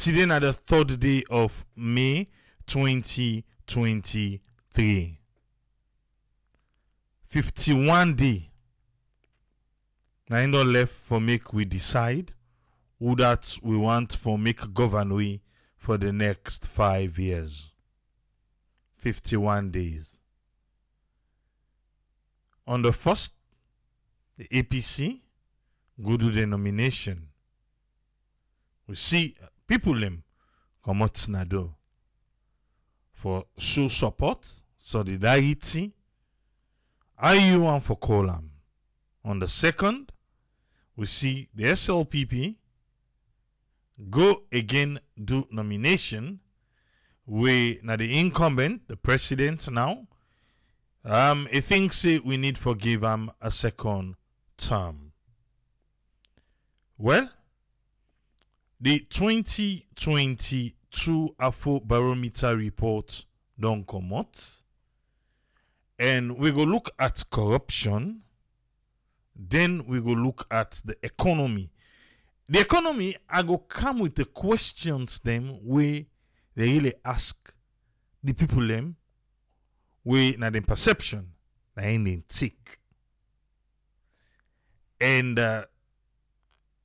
Today na the 3rd day of May 2023. 51 day. Now in the left for make we decide who that we want for make govern we for the next 5 years. 51 days. On the first, the APC go do the nomination. We see people them come out nado for show support, solidarity. How you want for column? On the second, we see the SLPP go again do nomination. We now the incumbent, the president now. I think say we need for give him a second term. Well, the 2022 Afro Baro-meter report don't come out. And we go look at corruption. Then we go look at the economy. The economy, I go come with the questions them where they really ask the people them where na the perception na in the tick. And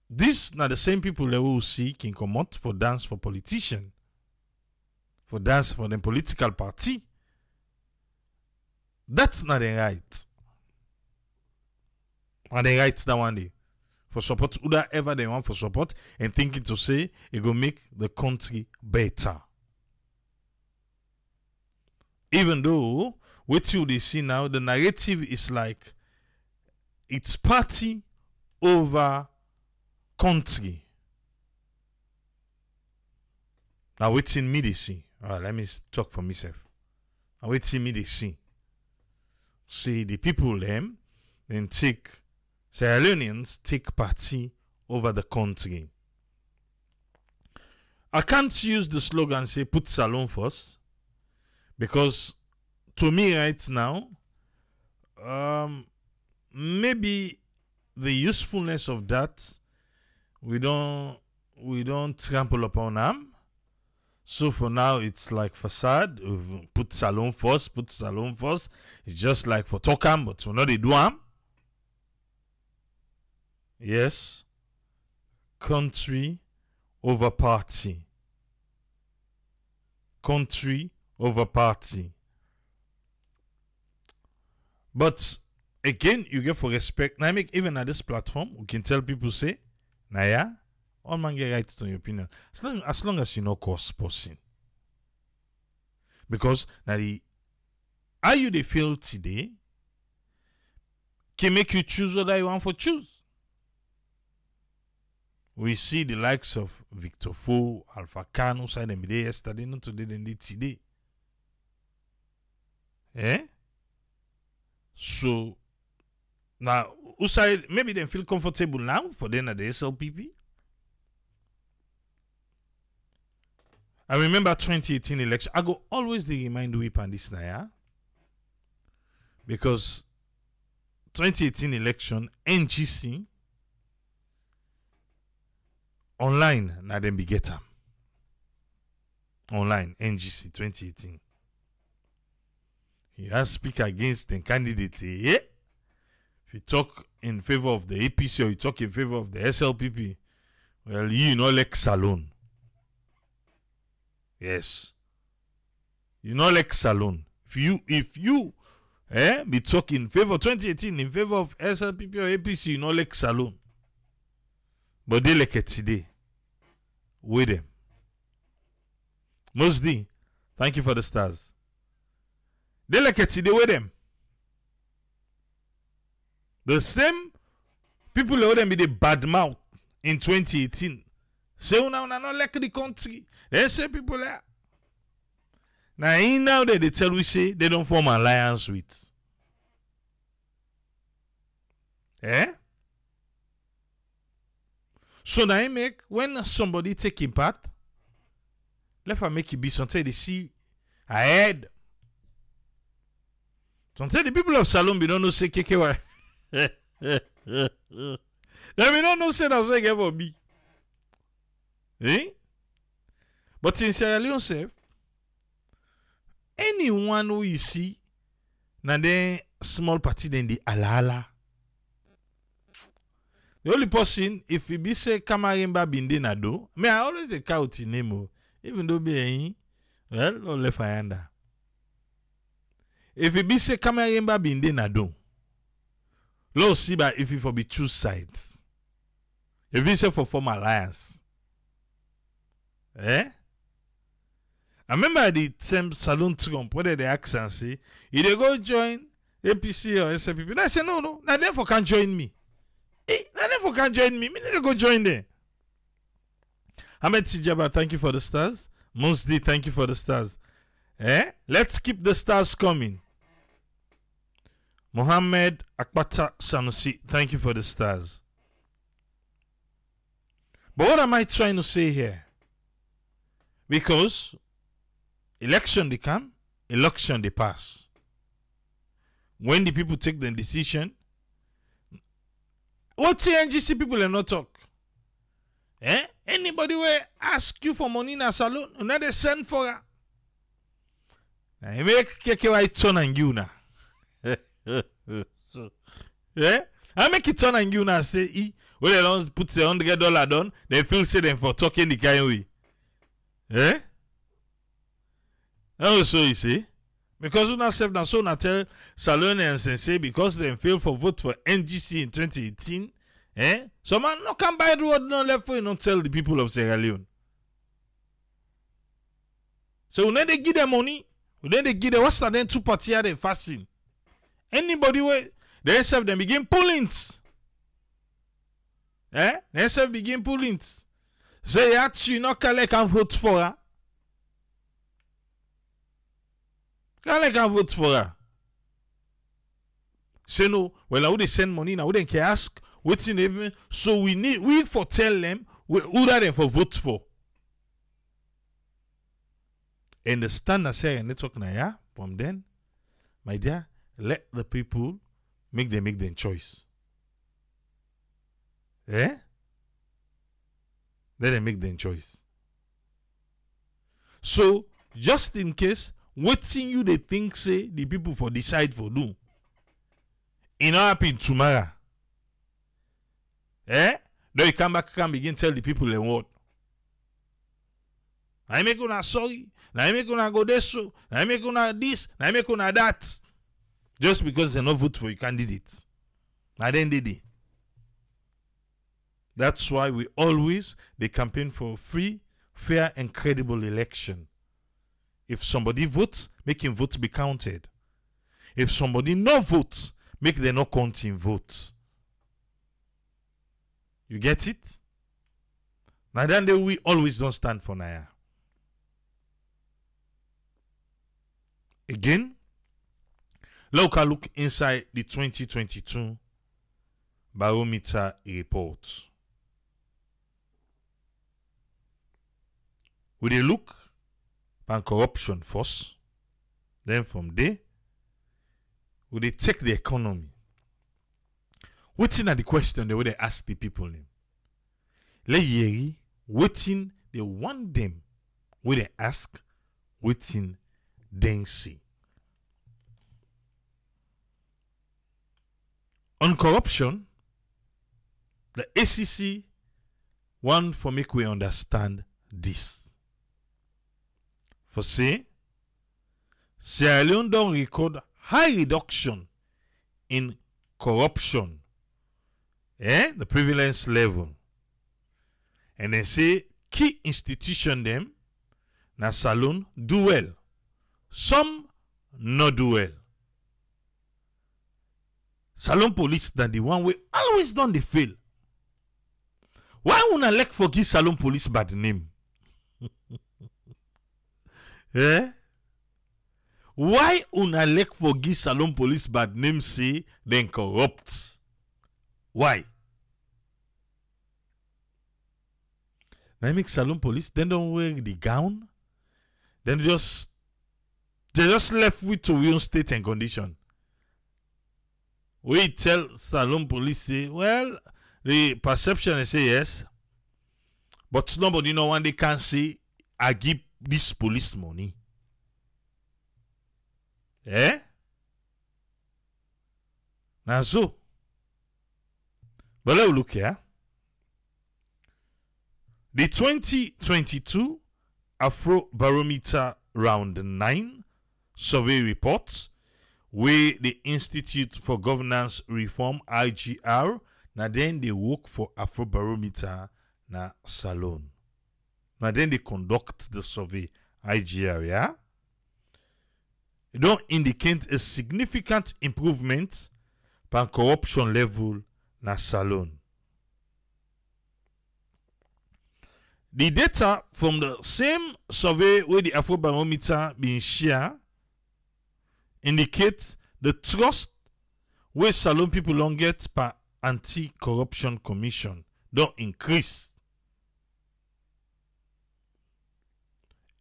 this na the same people that we will see can come out for dance for politician, for dance for the political party. That's not the right. And the right that one day for support, whoever they want for support, and thinking to say it will make the country better. Even though what you they see now, the narrative is like it's party over country. Now waiting me they see. Let me talk for myself. Now waiting me they see. See the people them then take Sierra Leoneans take party over the country. I can't use the slogan say put Salone first, because to me right now, maybe the usefulness of that we don't trample upon them. So for now it's like facade. Put Salone first. It's just like for talkam, but for now they do them. Yes. Country over party. Country over party. But again, you get for respect. Now I make even at this platform, we can tell people say, Naya, all man get right to your opinion. As long as you know cause person. Because now the how you they feel today can make you choose what you want for choose. We see the likes of Victor Fo, Alpha Kano, side them day yesterday, not today, then today. So now, side maybe they feel comfortable now for them at the SLPP. I remember 2018 election. I go always the remind we on this now, because 2018 election NGC online na them be get them. Online NGC 2018. You have to speak against the candidate. If you talk in favor of the APC or you talk in favor of the SLPP, well, you know like Salone. Yes. You know like Salone. If you be talking in favor 2018 in favor of SLPP or APC, you know like Salone. But they like it today. With them. Mosdi, thank you for the stars. They like it today with them. The same people who them be the bad mouth in 2018. Say now not like the country. They say people there. Now that they tell we say they don't form alliance with. So now I make when somebody taking part, let her make it be something they see ahead. Sometimes the people of Salone we don't know say KKY. Then we don't know say that's what ever be. But in Sierra Leone, sef, anyone who you see, na then small party then the ala. The only person, if we be say Kamarimba Binde Nado, me I always the count in name, even though be well, no left under. If we be say Kamarimba Binde Nado, lo see by if we for be two sides. If we say for form alliance. I remember the same Salone Trump, whether they ask and say, if they go join APC or SPP, I say, no, now therefore can't join me. Now therefore can't join me. Me need to go join them. Ahmed Tijaba, thank you for the stars. Monsdi, thank you for the stars. Let's keep the stars coming. Mohammed Akbata Sanusi, thank you for the stars. But what am I trying to say here? Because election they come, election they pass. When the people take the decision, what the NGC people are not talk? Anybody will ask you for money in a salon, and they send for her. I make KKY turn and you now. I make it turn and you now say, when they don't put the $100 down, they feel say them for talking the kind way. Also, you see, because you not self now so not tell Salone and Sensei because they failed for vote for NGC in 2018. So man no can buy the road no left for you not tell the people of Sierra Leone. So when they give them money, when they give them what's that then two party are they fasting. Anybody way they self them begin pulling. They self begin pulling. Say you not can vote for her. Can vote for her. Say no, well, I would send money now, wouldn't ask, waiting even. So we for tell them who are them for vote for. And the stand say network na ya from then, my dear, let the people make them choice. Let them make their choice. So, just in case, waiting you they think say the people for decide for do. It not happen tomorrow. Then you come back and begin tell the people they what. I make una sorry. I make una go this so. I make una this. I make una that. Just because they not vote for your candidate. And then they did. That's why we always they campaign for a free, fair, and credible election. If somebody votes, make him vote be counted. If somebody no votes, make them not counting votes. You get it? Now then we always don't stand for Naya. Again, look inside the 2022 Baro-meter report. We dey look on corruption first. Then from there, we dey take the economy. Waiting at the question the way they ask the people name. Le yeri, waiting they want them. Where they ask, waiting then see. On corruption, the ACC want for make we understand this. For say, Sierra Leone don't record high reduction in corruption, the prevalence level. And they say key institution them, na Salone do well. Some not do well. Salone police than the one way always done the fail. Why would I like forgive Salone police bad name? Why una like forgive Salone police bad name say then corrupt? Why? They make Salone police, then don't wear the gown. Then they just left with to real state and condition. We tell Salone police say, well, the perception is say yes, but nobody know when they can see I give this police money. Eh? Now so. But let's look here. The 2022 Afro Baro-meter round 9 survey reports where the Institute for Governance Reform IGR now then they work for Afro Baro-meter na Salone. Now then they conduct the survey IGR, yeah? It don't indicate a significant improvement per corruption level na Salone. The data from the same survey where the Afro Baro-meter being shared indicates the trust where Salone people don't get per anti-corruption commission don't increase.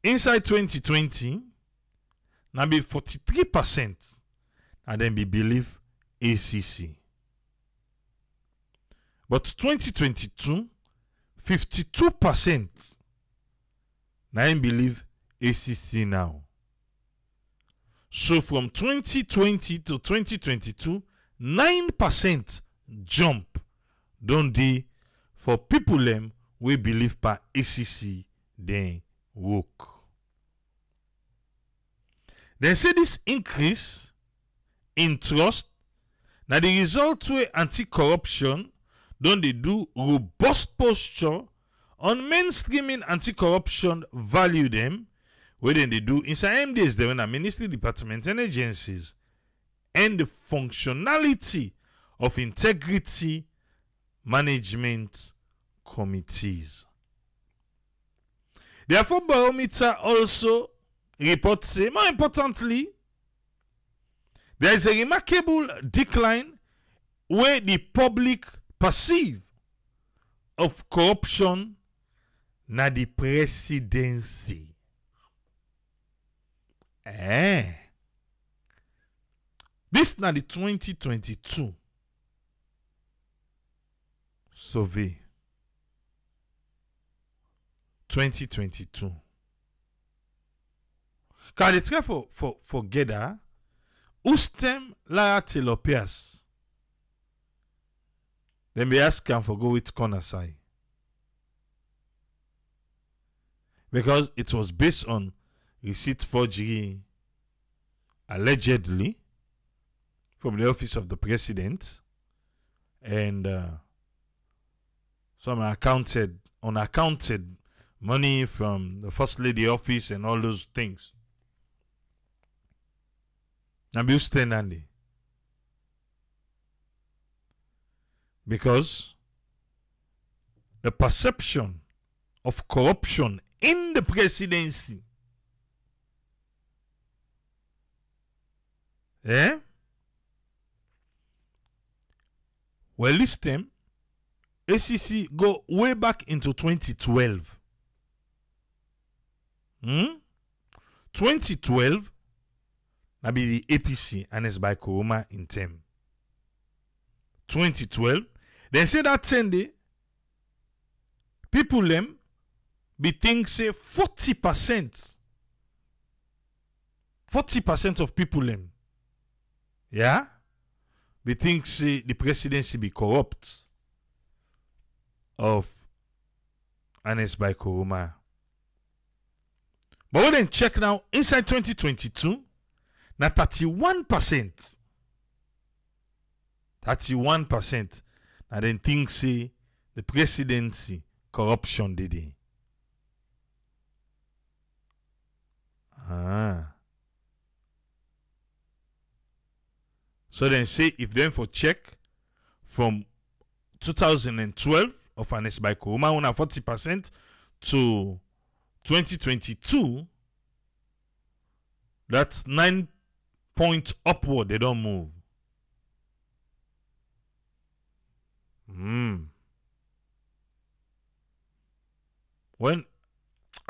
Inside 2020, now be 43% and then be believe ACC. But 2022, 52% now I believe ACC now. So from 2020 to 2022, 9% jump don't dey for people them we believe per ACC then work. They say this increase in trust now the result where anti-corruption don't they do robust posture on mainstreaming anti-corruption value them where then they do inside MDs they when ministry department and agencies and the functionality of integrity management committees. The Afro Baro-meter also reports say more importantly there is a remarkable decline where the public perceive of corruption na the presidency. This na the 2022 survey. 2022. Can they try for Geda? Ustem Lara Telopias. Then we ask him for go with corner side. Because it was based on receipt forgery allegedly from the office of the president and some unaccounted money from the first lady office and all those things. Nabi Ustenandi. Because the perception of corruption in the presidency well, this time ACC go way back into 2012. 2012 na be the APC and it's by Kuruma in term. 2012 they say that 10 day people them be think say 40% of people them they think say the presidency be corrupt of Anes by Kuruma. But when they check now inside 2022 na 31%. 31% and then think say the presidency corruption did it. So then say if then for check from 2012 of Anes by Kuruma 40% to 2022, that's 9 points upward, they don't move. When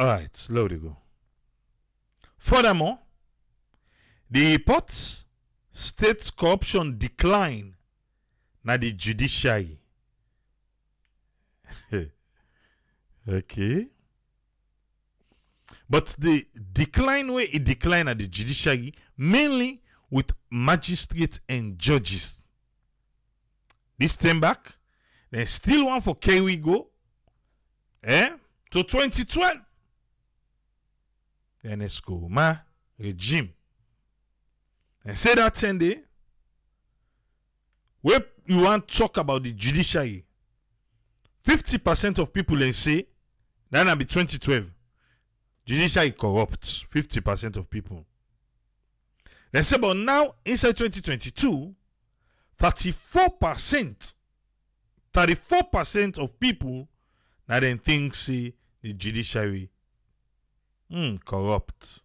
alright, slowly go. Furthermore, the report states corruption decline na the judiciary. Okay. But the decline where it declined at the judiciary, mainly with magistrates and judges. This time back, there's still one for Kerry go. To 2012. Then it's Nkrumah regime. And say that 10 day. Where you want to talk about the judiciary, 50% of people they say that will be 2012. Judiciary corrupt. 50% of people. They say, but now inside 2022, 34% of people now then think say the judiciary corrupt.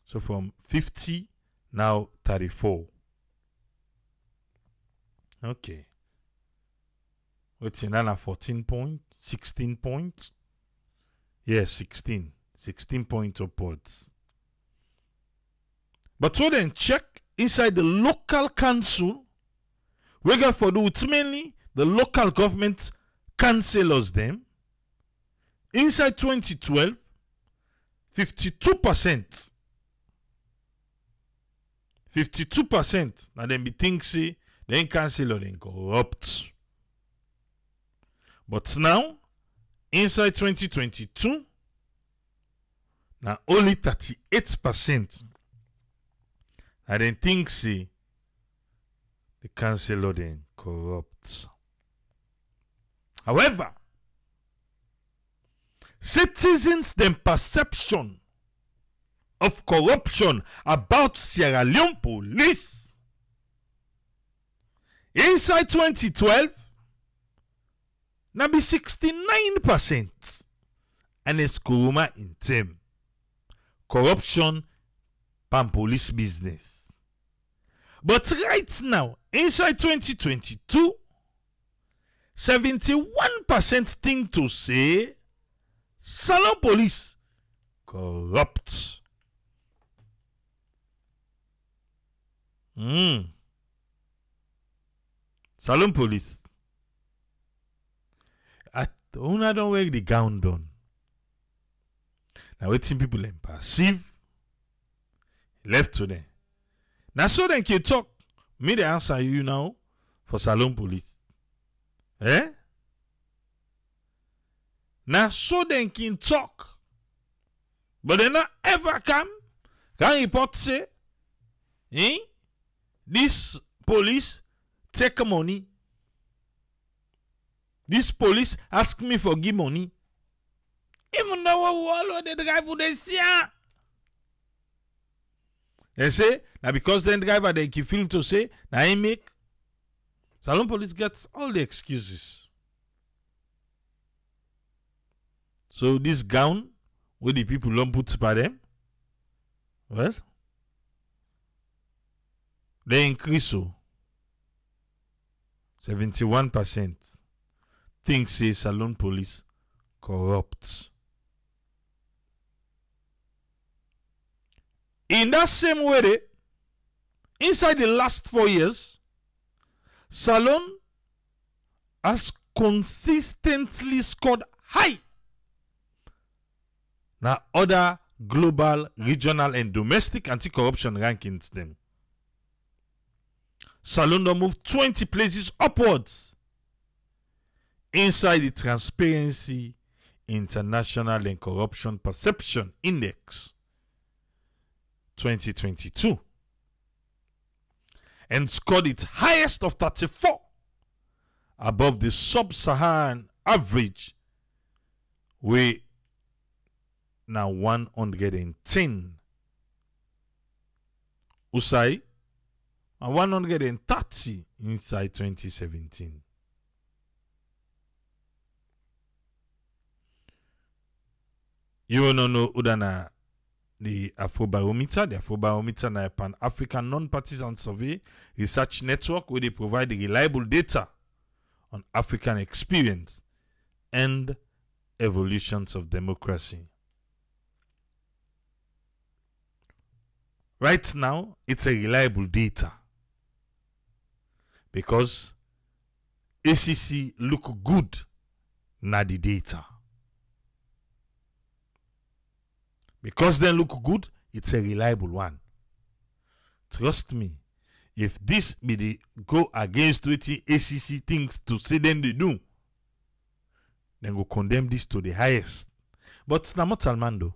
So from 50 now 34. Okay. What's in that 14 points? 16 points? Yes, 16. 16 points upwards. But so then check inside the local council. We got for do it's mainly the local government councillors them. Inside 2012, 52%. 52%. Now then be think say then councillor then corrupt. But now, inside 2022, now only 38%. I then think say the councillor then corrupt. However, citizens' then perception of corruption about Sierra Leone police inside 2012 now be 69%, and it's Nkrumah in term corruption pan police business. But right now inside 2022, 71% think to say Salone police corrupt. Salone police. Una don't wear the gown done. Now waiting people and perceive. Left to them. Now so then can talk. Me the answer you now for Salone police. Now so then can talk. But they not ever come. Can report say, this police take money. This police ask me for give money. Even though all the driver they see. They say, now because then driver they can feel to say, now I make. Salone police gets all the excuses. So this gown, where the people don't put by them, well, they increase so. 71%. Think say Salone police corrupt. In that same way, inside the last 4 years, Salone has consistently scored high. Now other global, regional, and domestic anti-corruption rankings them. Salone don't move 20 places upwards inside the Transparency International and Corruption Perception Index 2022 and scored its highest of 34 above the sub-Saharan average, where now 110 Usai and 130 inside 2017. You wanna know Udana the Afro Baro-meter? The Afro Baro-meter na a Pan-African non-partisan survey research network where they provide reliable data on African experience and evolutions of democracy. Right now, it's a reliable data because ACC look good na the data. Because they look good, it's a reliable one. Trust me, if this be the go against what ACC thinks to say then they do, then go condemn this to the highest. But it's not Almando.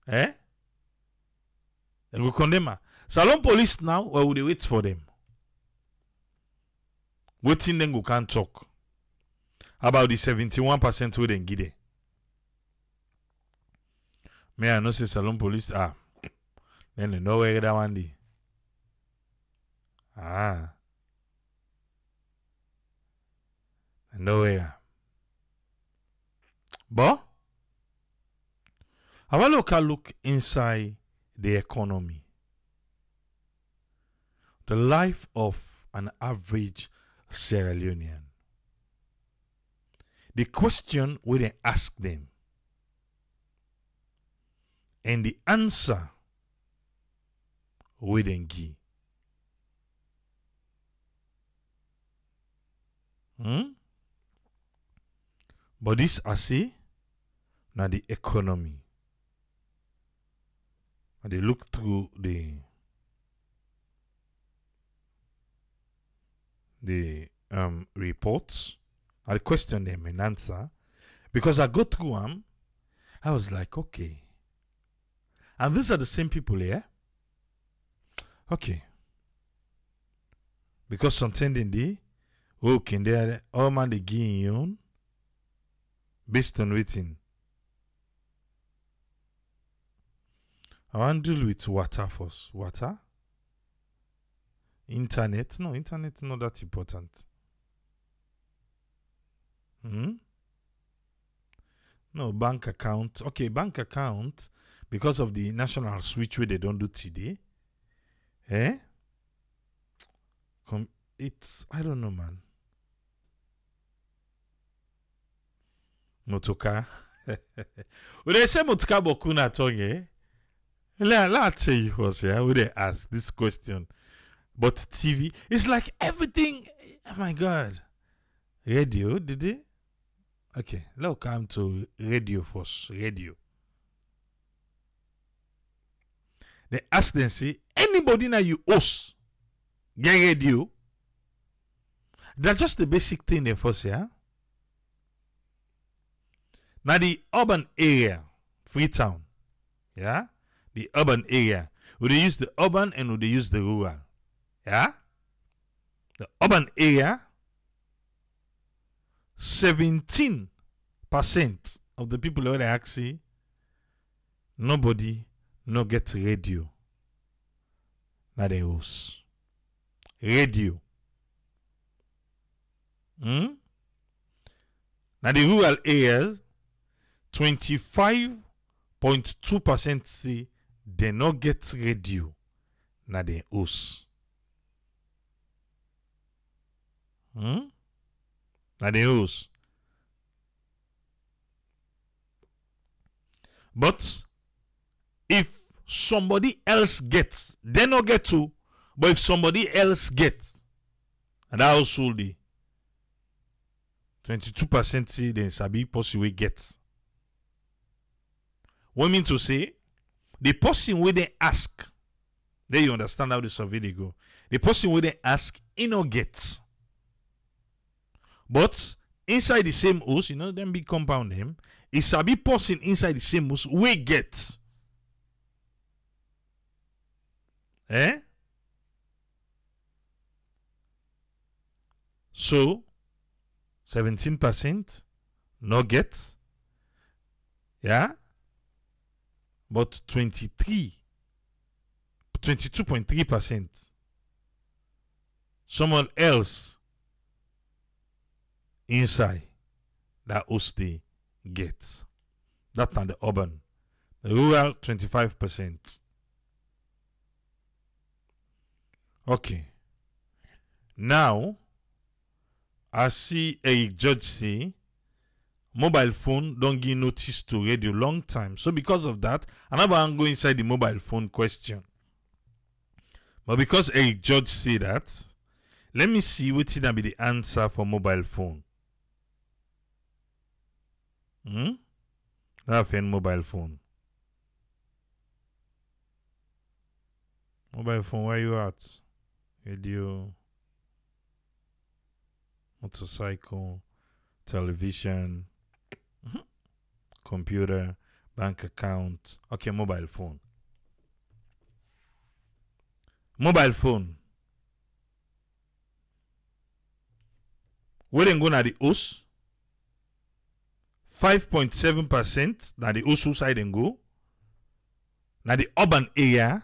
Eh? Then go condemn her. Salone police now, why would they wait for them? Waiting then go can't talk about the 71% we then give them. May I know say Salone police then they know where that one day. I know where. But have a look inside the economy. The life of an average Sierra Leonean. The question we then ask them and the answer we then give. But this I say now the economy. And they look through the reports. I question them and answer. Because I go through them, I was like, okay. And these are the same people here. Okay. Because something in the can they all man they give you based on waiting. I want to deal with water first. Water? Internet? No, internet is not that important. No, bank account. Okay, bank account, because of the national switch where they don't do today. It's, I don't know, man. Motoka. When they say motoka boku na tongue, let's say you was here. Would they ask this question? But TV, it's like everything. Oh my God. Radio, did they? Okay, let's come to radio first. Radio. They ask them, say, anybody now you host get radio? That's just the basic thing they first, yeah? Now the urban area, Freetown, yeah? The urban area. Would they use the urban and would they use the rural? Yeah? The urban area, 17% of the people who they actually, nobody no get radio. Now they host. Radio. Now the rural areas, 25.2% say they not get radio. Now they host. Now they host. But if somebody else gets, they not get to. But if somebody else gets, and that also the 22% say then sabi possibly get. What mean to say, the person where they ask, then you understand how the survey they go. The person where they ask, he no get. But inside the same house, you know, them big compound them, it's a big person inside the same house we get. So 17% no get. Yeah. But 22.3% someone else inside that host they get. That's not the urban. The rural 25%. Okay. Now I see a judge say mobile phone don't give notice to radio long time. So because of that, I'm going inside the mobile phone question. But because a judge say that, let me see what will be the answer for mobile phone. That a mobile phone. Mobile phone, where you at? Radio, motorcycle, television, computer, bank account. Okay, mobile phone. Mobile phone. Where they go na the host? 5.7% na the host side and go. Na the urban area.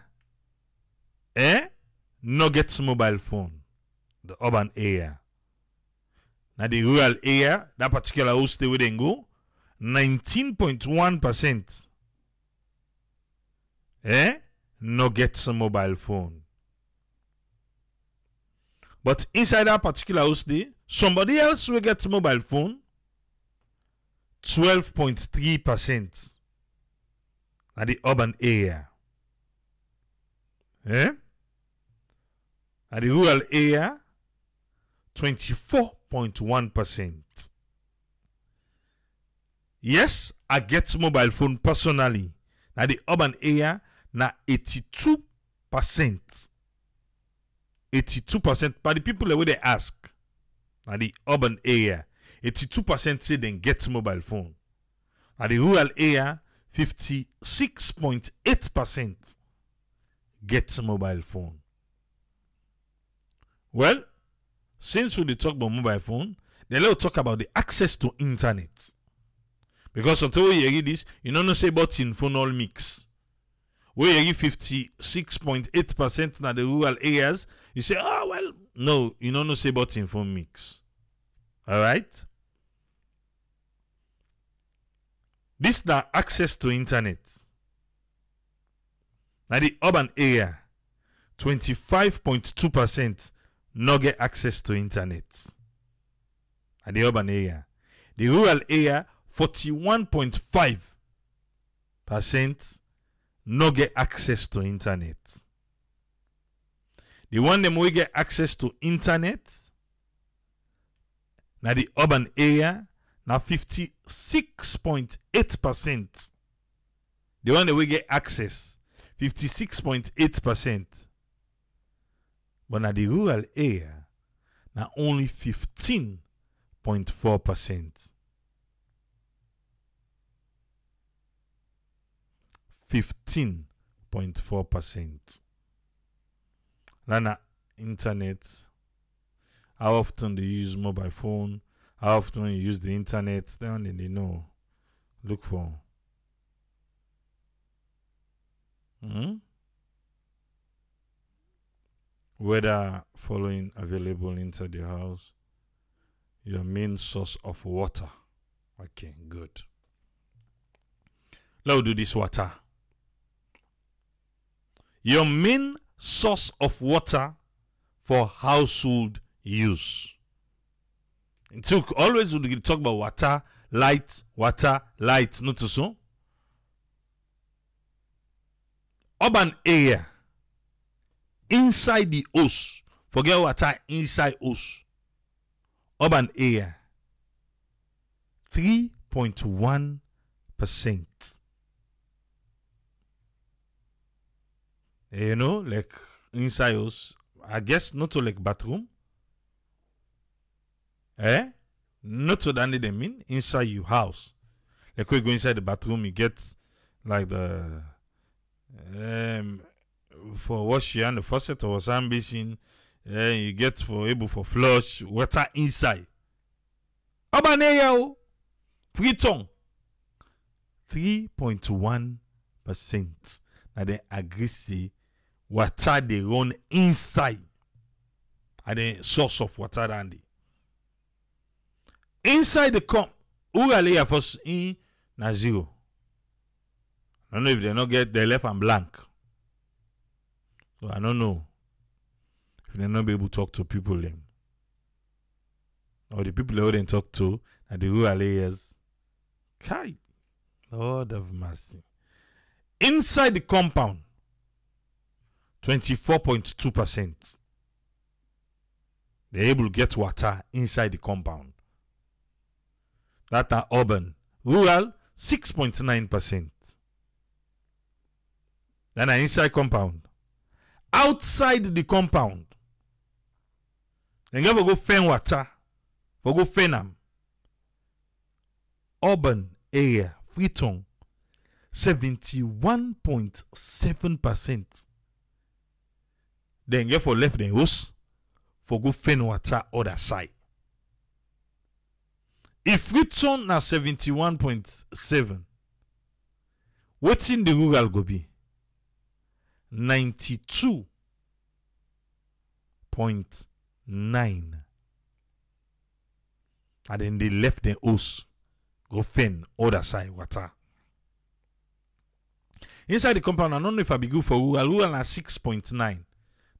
No gets mobile phone. The urban area. Now the rural area, that particular host they would go, 19.1%. No gets a mobile phone. But inside that particular host day, somebody else will get a mobile phone. 12.3%. Now the urban area. At the rural area, 24.1%. Yes, I get mobile phone personally. At the urban area, na 82%. 82%. But the people that they ask, at the urban area, 82% say they get mobile phone. At the rural area, 56.8% gets mobile phone. Well, since we talk about mobile phone, then let's talk about the access to internet. Because until you read this, you don't know say button phone all mix. Where you get 56.8% na the rural areas, you say, oh well, no, you don't know say button phone mix. Alright? This na access to internet. Now the urban area, 25.2% no get access to internet. At the urban area. The rural area, 41.5% no get access to internet. The one them we get access to internet, now the urban area, now 56.8%. The one that we get access, 56.8%. But now the rural area, now only 15.4%. 15.4%. Now internet, how often do you use mobile phone? How often you use the internet? Then they know. Look for. Weather following available inside the house. Your main source of water. Okay, good. Let's do this water. Your main source of water for household use. So always we talk about water, light, not so. Urban area. Inside the house. Forget water inside house. Urban area. 3.1%. You know, like inside house. I guess not to like bathroom. Not to that they mean inside your house. Like when you go inside the bathroom, you get like the for wash your hand, the faucet or some basin. You get for able for flush water inside. Urban area, 3.1%. Now they agree say water they run inside. And the source of water and the inside the rural area first in na 0. I don't know if they not get they left and blank. So I don't know if they not be able to talk to people them. Or the people they wouldn't talk to at the rural areas. Kai, Lord of mercy. Inside the compound, 24.2%. They're able to get water inside the compound. That are urban. Rural, 6.9%. Then inside compound. Outside the compound, then you go fen water, for go fenam. Urban area, Freetown, 71.7%. Then you for left the house, for go fen water other side. If Freetown na 71.7, what's in the rural go be? 92.9. And then they left the house, go fen other side water. Inside the compound, I don't know if I be good for rural. Rural na 6.9.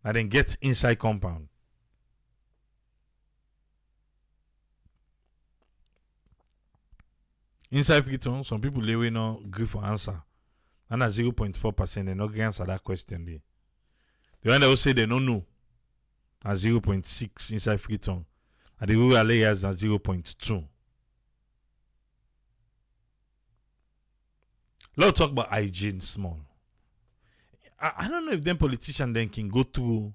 And then get inside compound. Inside Freetown, some people they will not agree for answer. And at 0.4%, they not going answer that question there. The one that will say they don't know at 0.6 inside Freetown. And the rural areas at 0.2. Let's talk about hygiene small. I don't know if them politicians then can go through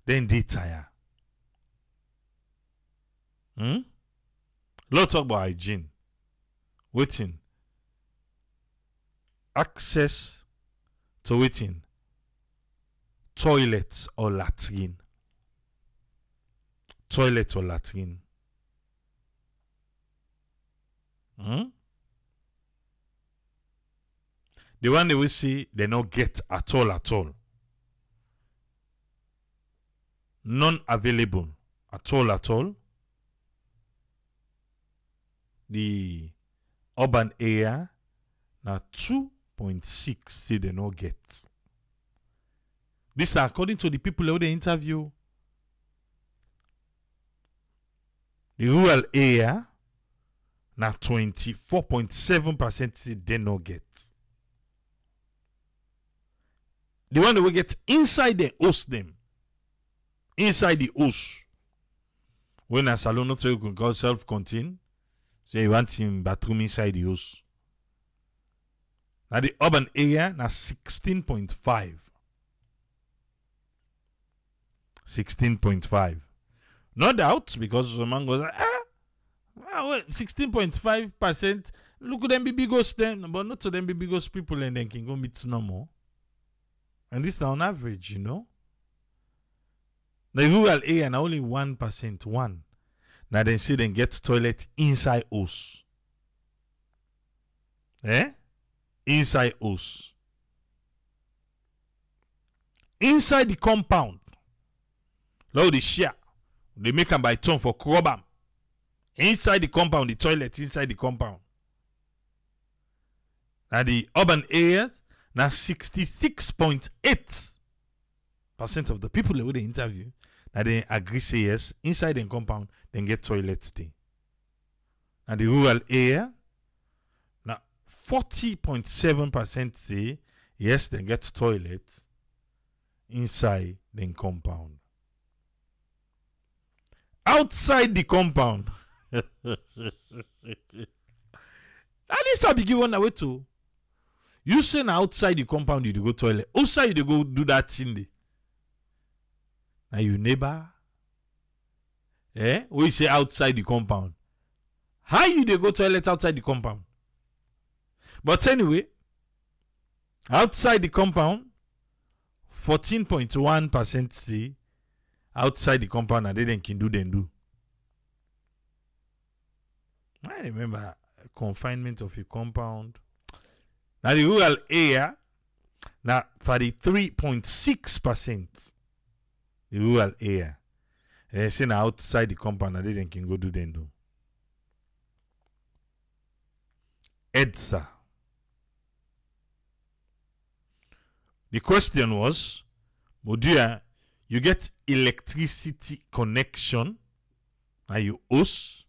then they tire. Let's talk about hygiene. Waiting. Access to waiting. Toilets or latrine. Toilet or latrine. The one they will see, they not get at all. None available at all. The urban area now 2.6 say they no get. This is according to the people who they interview. The rural area now 24.7% say they no get. The one that will get inside the house them. Inside the house. When a salon not can call self-contained. So you want him bathroom inside the house. Now the urban area now 16.5. 16.5. No doubt, because some man goes, 16.5%. Look at them be big host then, but not to them be big host people and then can go meet no more. And this is on average, you know. The rural area now only 1%. 1. Now then say then get toilet inside house. Inside house. Inside the compound. Now they share. They make them by turn for crobam. Inside the compound, the toilet inside the compound. Now the urban areas, now 66.8% of the people that they interview, now they agree say yes, inside the compound, then get toilets there. Now the rural area, now 40.7% say yes, they get toilets inside the compound. Outside the compound, at least I be given away to. You say now outside the compound you go toilet. Outside you go do that thing there. Now you neighbor. We say outside the compound. How you they go toilet outside the compound? But anyway, outside the compound, 14.1% say outside the compound and they can do. I remember confinement of a compound. Now the rural area, now 33.6%. The rural area. And they say now outside the compound and they can go do. EDSA. The question was, Modia, you get electricity connection and you host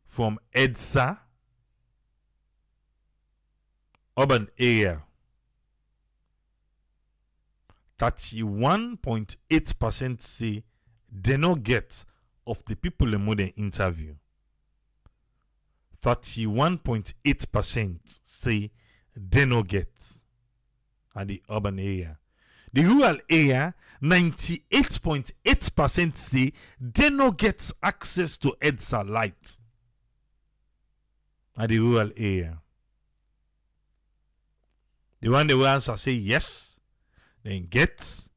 from EDSA urban area. 31.8% say they not get of the people in modern interview. 31.8% say they no get at the urban area. The rural area, 98.8% say they no get access to EDSA light at the rural area. The one they will answer say yes, then get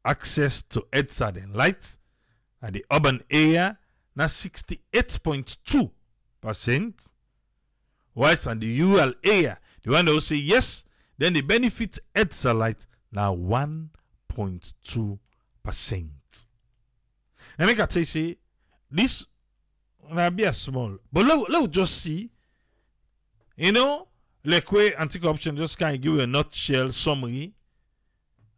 access to EDSA then light at the urban area, na 68.2%. Whilst at the rural area, the one that will say yes, then the benefit EDSA light now 1.2%. Now make I tell you, say this will be a small, but let's just see, you know, like way anti-corruption just kind of give you a nutshell summary.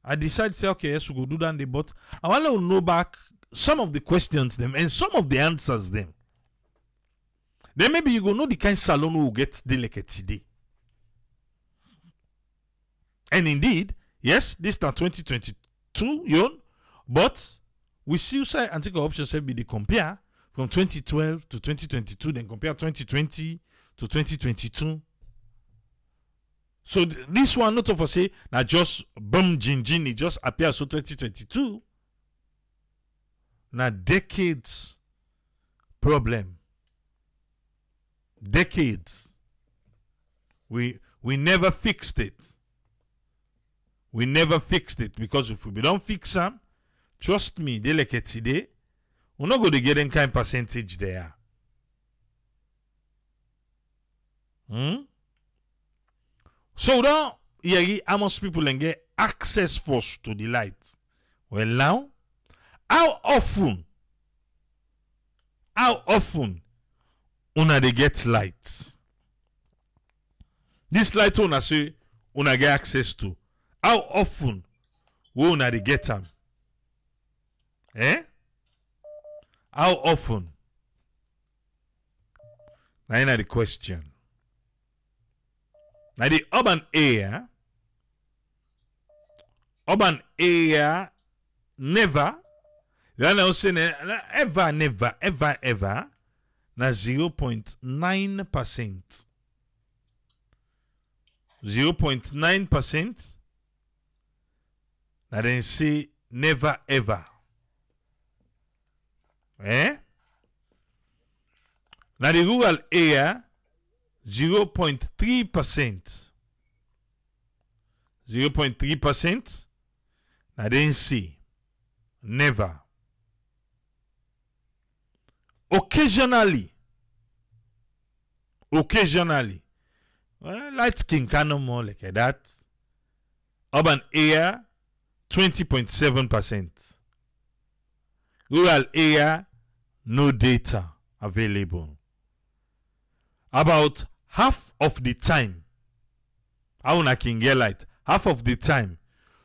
I decided to say, okay, yes, we go do that, but I want to know back some of the questions them and some of the answers them. Then maybe you go know the kind of Salone who get delicate today. And indeed, yes, this is 2022, but we still say anti-corruption say be the compare from 2012 to 2022, then compare 2020 to 2022. So this one not of say now just boom gin it just appears so 2022. Now decades problem. Decades. We never fixed it. We never fixed it because if we don't fix them, trust me, they like it today, we're not going to get any kind of percentage there. So now, how much people can get access first to the light? Well now, how often una they get light? This light una say una get access to. How often will una they get them? How often? Now the question. Now the urban area never. Then I was saying ever, na 0.9%. 0.9%. Now then say never ever. Now the rural area 0.3%. 0.3%. Now then say never. Occasionally, well, light skin can no more like that. Urban area 20.7%. Rural area no data available. About half of the time, how una can get light? Half of the time,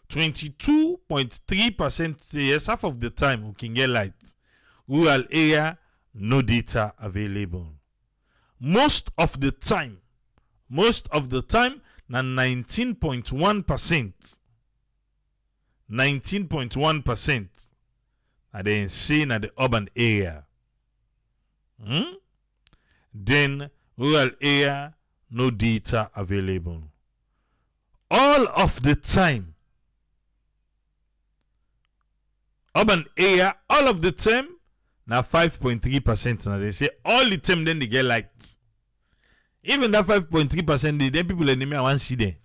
22.3% say yes. Half of the time we can get light. Rural area no data available. Most of the time, na 19.1%. 19.1%. And then say na the urban area. Then rural area no data available. All of the time. Urban area, all of the time. Now 5.3%. Now they say all the time then they get light. Even that 5.3%, then people in the I want to see them.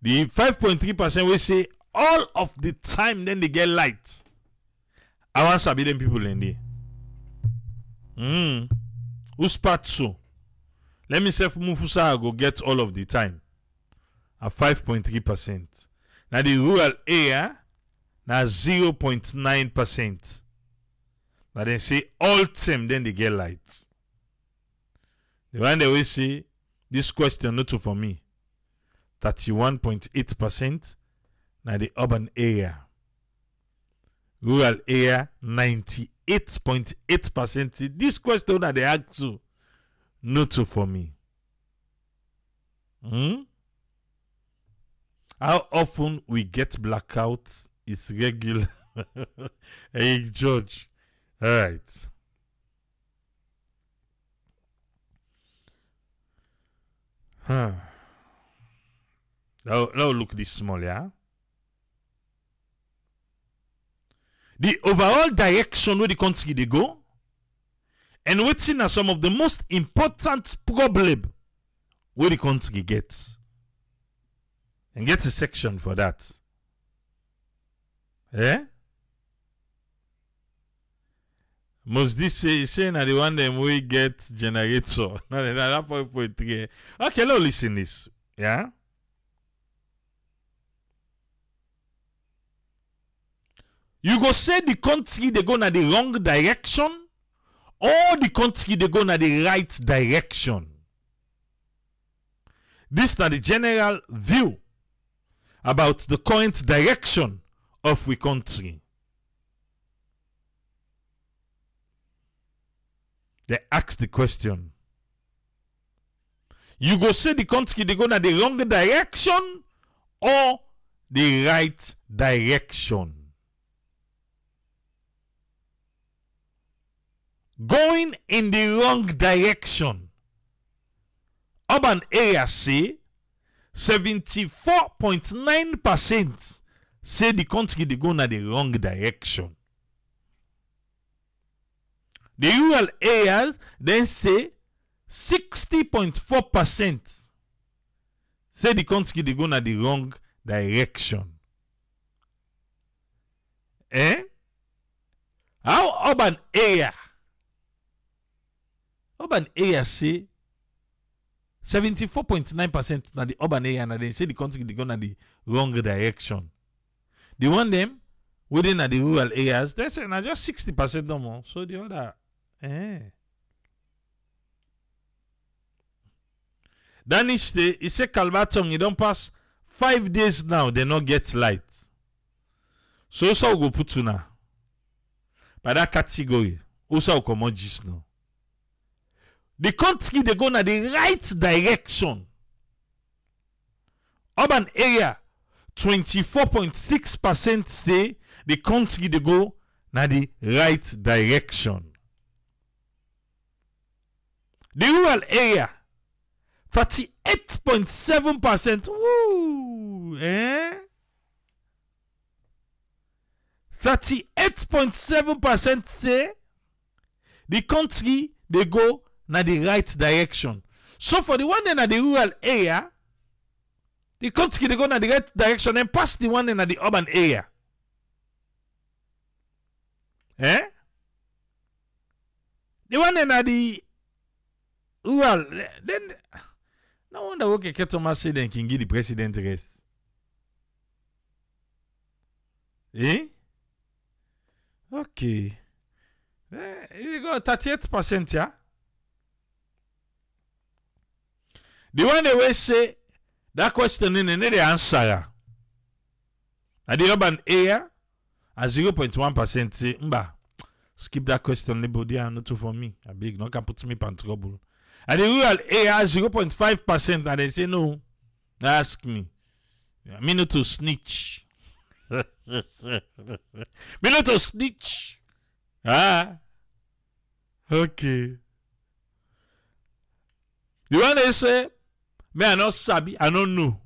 The 5.3% we say all of the time then they get light. I want to be them people in there. Who's part so? Let me say Mufusa go get all of the time. At 5.3%. Now the rural area now 0.9%. Now they say all time then they get light. The one they will say this question not for me. 31.8%. Now the urban area. Rural area 98.8%. This question that they ask to not for me. How often we get blackouts is regular. Hey, George. All right. Now look this small, yeah. The overall direction where the country they go, and waiting are some of the most important problem where the country gets, and get a section for that. Eh? Most this say na the one them we get generator. No, that 5.3. Okay, now listen this. Yeah. You go say the country they go na the wrong direction, or the country they go na the right direction. This na the general view about the current direction of we country. They ask the question. You go say the country they go na the wrong direction or the right direction. Going in the wrong direction. Urban areas say 74.9% say the country they go na the wrong direction. The rural areas then say 60.4% say the country they go na the wrong direction. Eh? How urban area say 74.9% na the urban area, and they say the country they go na the wrong direction. The one them within the rural areas, they say na just 60% no more. So the other, Danish State, he say Calvatong, he don't pass 5 days now, they not get light. So we go put to now. By that category, also we come on just now. The country they go na the right direction. Urban area 24.6% say the country they go na the right direction. The rural area 38.7%. Woo! 38.7% say the country they go na the right direction. So for the one in the rural area, the country they go na the right direction and pass the one in the urban area. The one in the rural, then no wonder okay Ketoma say then can give the president rest. Okay. You go 38%, yeah. The one they will say that question in the answer. At the urban area, at 0.1% say, skip that question, nobody not for me. A big no can put me in trouble. At the rural area, 0.5%, and they say no. Ask me. Me not to snitch. Me not to snitch. Okay. The one they say, me I not sabi, I don't know.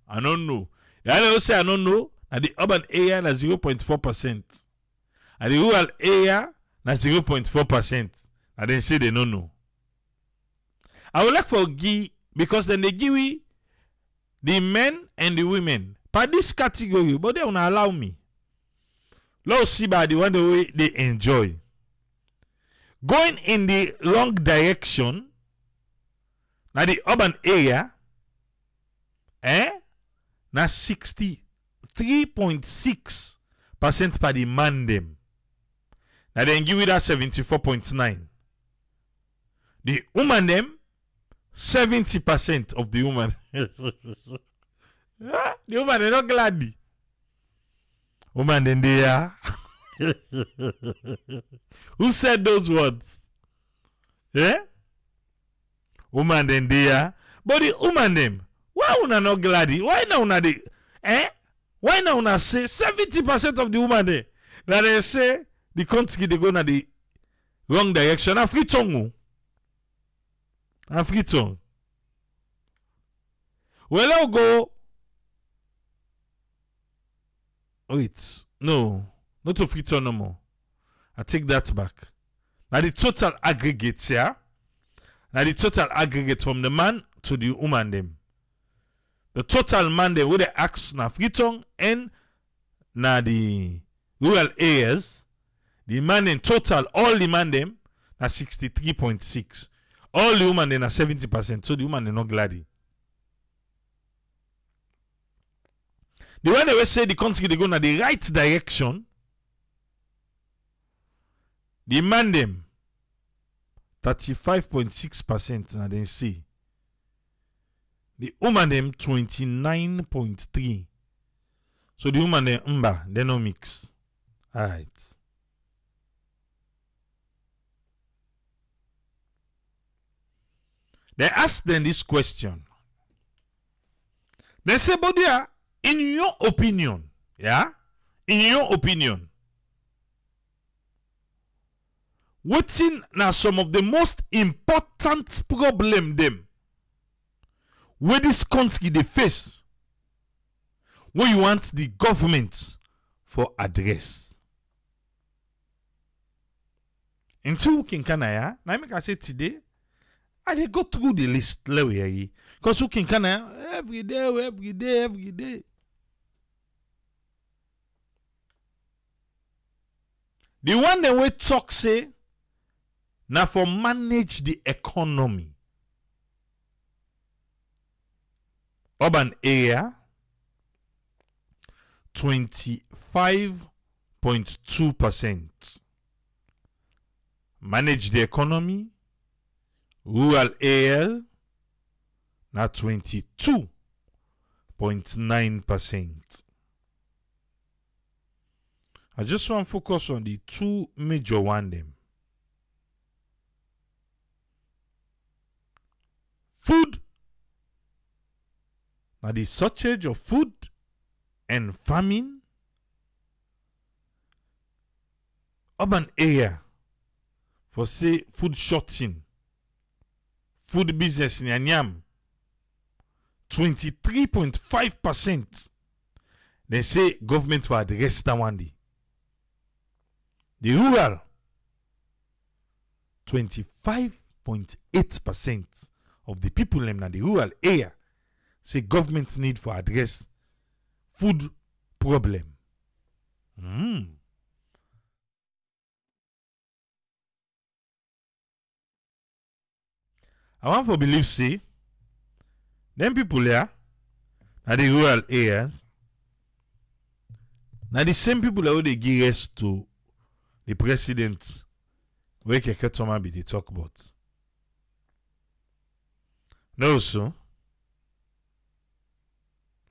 The other say I don't know. At the urban area, na 0.4%. At the rural area, na 0.4%. And they say they don't know. I would like for give, because then they give we the men and the women by this category, but they don't allow me. Let's see by the one the way they enjoy. Going in the wrong direction, now the urban area, na 63.6% per the man them. Now then give it that 74.9. The woman them, 70% of the woman. The woman they not glad. Woman then they are. Who said those words? Woman then they are. But the woman them, why una not glad? Why now una the Why now una say 70% of the woman there that they say the country they go na the Wrong direction. Afritongu. Afriton. Well, I'll go. Wait. No. Not Afriton no more. I take that back. Now the total aggregate here. Now the total aggregate from the man to the woman them. The total man them with the axe na Afriton and na the rural areas. The man in total, all the man them, na 63.6. All the women them are 70%. So the woman are not glad. The one they will say the country they go in the right direction. The man them 35.6% na then see. The woman them 29.3. So the woman them they no mix. Alright. They ask them this question. They say, but yeah, in your opinion, what's in now some of the most important problem them where this country they face, where you want the government for address? Until Kinkanaya, now I say today, I dey go through the list because who can every day. The one that we talk say now for manage the economy. Urban area 25.2%. Manage the economy. Rural area na 22.9%. I just want to focus on the two major one them. Food. Now the shortage of food and famine. Urban area for say food shorting. Food business in Anyam 23.5%. They say government will address that one day. The rural 25.8% of the people in the rural area say government need for address food problem. I want to believe, say, them people here, at the rural areas, now the same people that they give us to the president, where Keketoma be they talk about. No, so.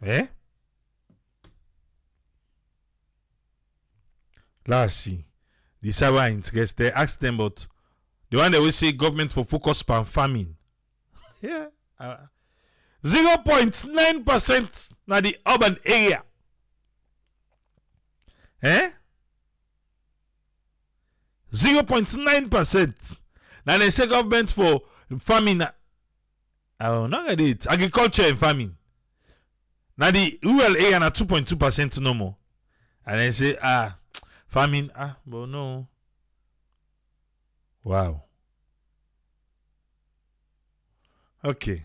Eh? Let's see. The cyber interest, they ask them about the one that will say government for focus on farming. Yeah. 0.9% na the urban area. Eh? 0.9%. Now they say government for farming. I don't know it. Agriculture and farming. Now the rural area na 2.2% no more. And they say, farming, but no. Wow. Okay.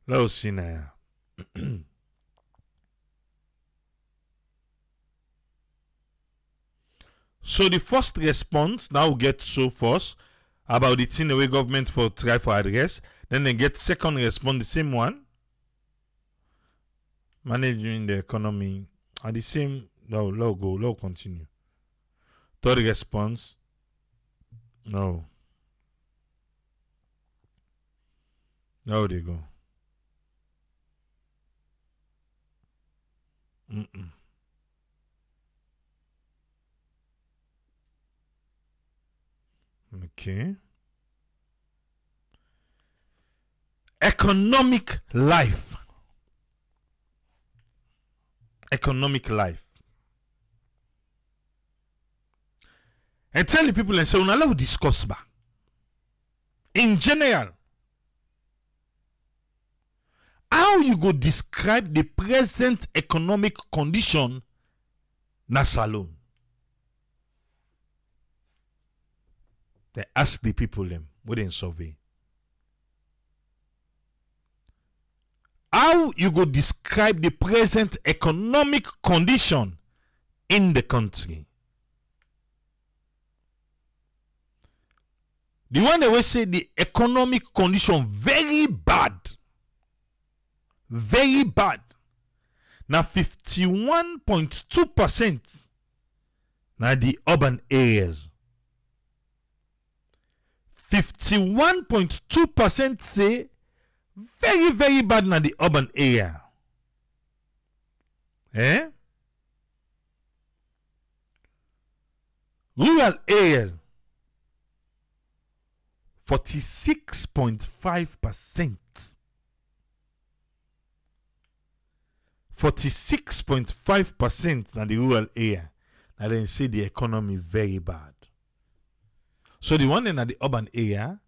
Let's see now. So the first response now get so first about the thing the way government for try for address. Then they get second response, the same one. Managing the economy at the same. No, low continue. Third response. No. Now they go. Okay. Economic life. economic life. And tell the people and say, "Una love discuss ba." In general, how you go describe the present economic condition na Salone? They ask the people them within survey. How you go describe the present economic condition in the country? The one that will say the economic condition very bad. Very bad. Now 51.2% now the urban areas. 51.2% say very, very bad na the urban area. Rural areas 46.5%. 46.5% na the rural area. Now they say the economy very bad. So the one in the urban area,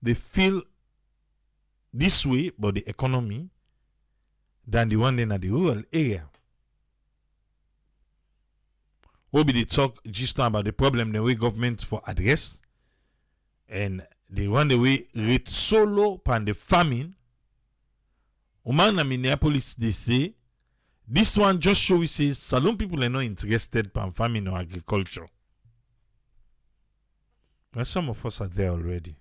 they feel this way about the economy than the one in the rural area. What be the talk just now about the problem the way government for address, and the one the way rate solo pan the famine. Oman na Minneapolis they say this one just show we say Salone people are not interested pan farming or agriculture. Well, some of us are there already.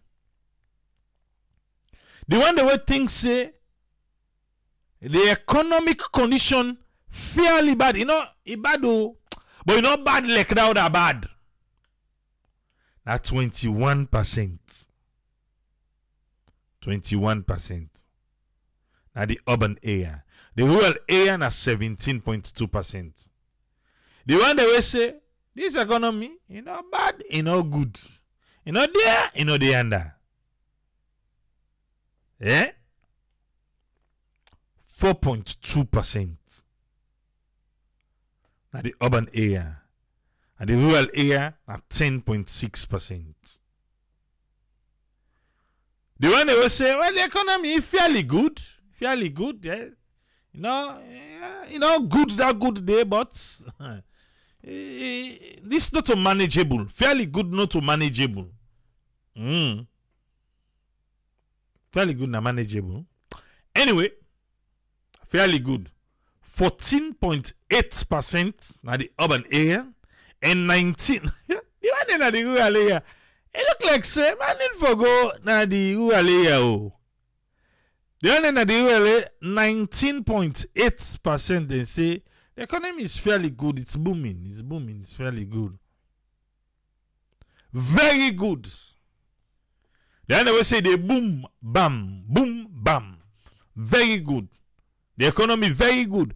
The one the way things say the economic condition fairly bad. You know, it bad though, but you know bad like that or bad. At 21%. 21%. Now the urban area. The rural area na 17.2%. The one that will say this economy, you know, bad, you know, good. You know there, you know the under. 4.2%. Now the urban area. And the rural area at 10.6%. The one they will say, well, the economy is fairly good. Fairly good, yeah. You know, good that good day, but this not a manageable. Fairly good, not a manageable. Fairly good, not manageable. Anyway, fairly good. 14.8% na the urban area and 19. The one in the rural area. It look like say man need for go na the rural area. Oh. The one in the rural area 19.8% they say the economy is fairly good. It's booming. It's booming. It's fairly good. Very good. The one will say they boom bam boom bam. Very good. The economy very good.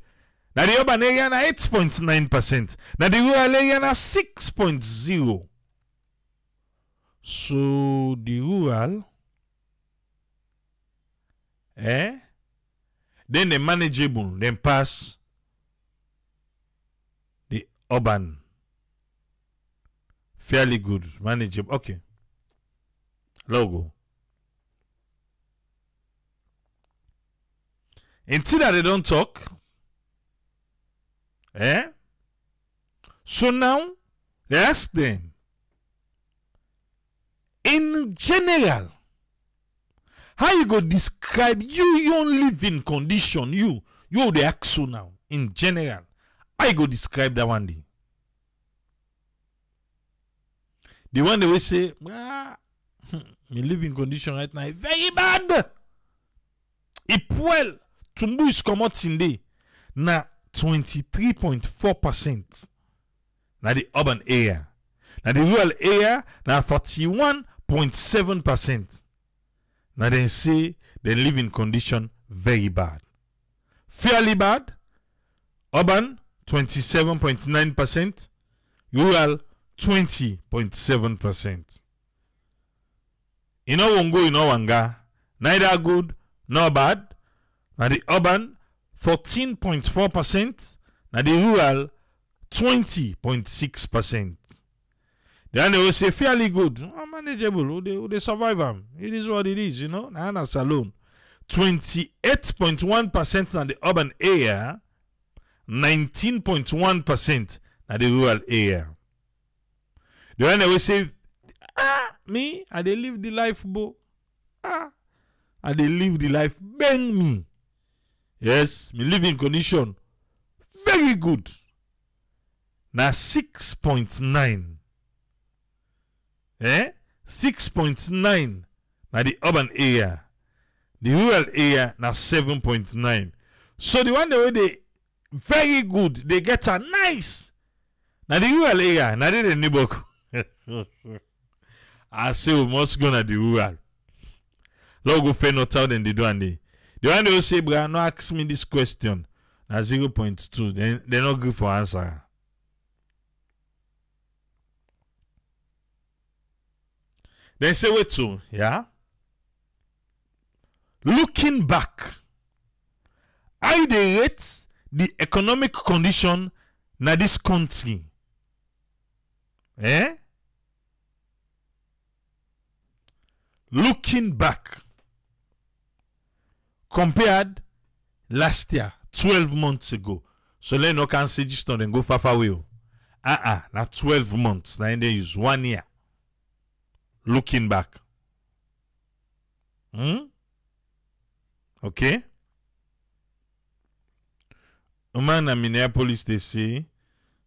Now the urban area na 8.9%. Now the rural area na 6.0%. So the rural, then the manageable, then pass the urban. Fairly good, manageable. Okay. Logo. Until that they don't talk. So now, they ask them, in general, how you go describe your own living condition, you the ask so now, in general, how you go describe that one day? The one they will say, my living condition right now is very bad. It well, tumbu is come out in day. Now, 23.4%. Now the urban area. Now the rural area, now 41.7%. Now they say the living condition very bad. Fairly bad. Urban 27.9%. Rural 20.7%. You know won't go, you know wanga. Neither good nor bad. Now the urban 14.4%. Now the rural 20.6%. Then they will say fairly good, manageable, they survive them. It is what it is, you know. Now Salone 28.1% in the urban area, 19.1% in the rural area. Then they will say, me, I they live the life, bo. I they live the life, bang me. Yes, me living condition very good. Now 6.9. 6.9 na the urban area. The rural area na 7.9. So the one the way they very good, they get a nice. Now the rural area, na the neighbor. I say we must go na the rural. Lord go fair not out than they do and they. The one they will say, bro, no ask me this question. Na 0.2. They not good for answer. Then say wait to, yeah. Looking back, I they rate the economic condition na this country. Looking back, compared last year, 12 months ago. So let no can say just and go far away. Not 12 months. Now they use 1 year. Looking back. Okay. A man in Minneapolis, they say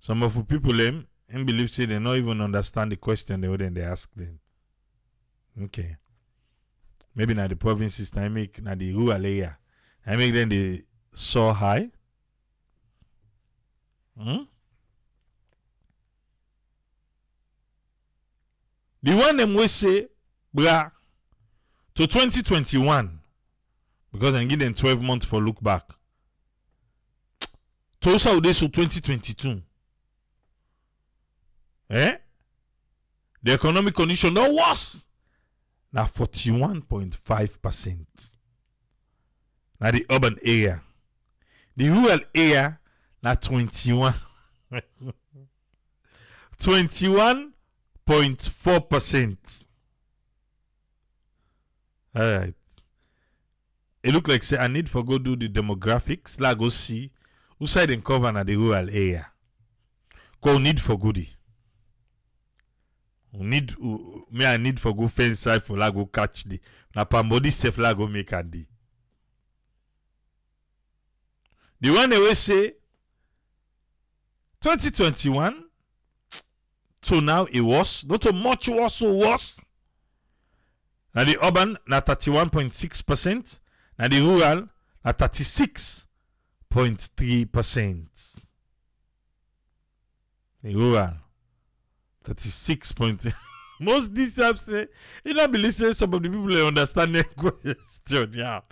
some of the people them and believe say they don't even understand the question they ask them. Okay. Maybe now the provinces, I make now the rural area. I make them they so high. The one them we say, bra, to 2021, because I give them 12 months for look back. To also this to 2022. The economic condition no worse. Now 41.5%. Now the urban area. The rural area now 21. 21.4%. Alright. It look like say I need for go do the demographics. Like go see who side and cover na the rural area. Go need for goodie. I need for go fence side for like go catch the na pambody safe like go make and the one they will say 2021 to now it was not so much worse, so worse. Now the urban na 31.6%, now the rural na 36.3%. The rural 36. Most these apps say you don't believe say some of the people they understand the question. Yeah.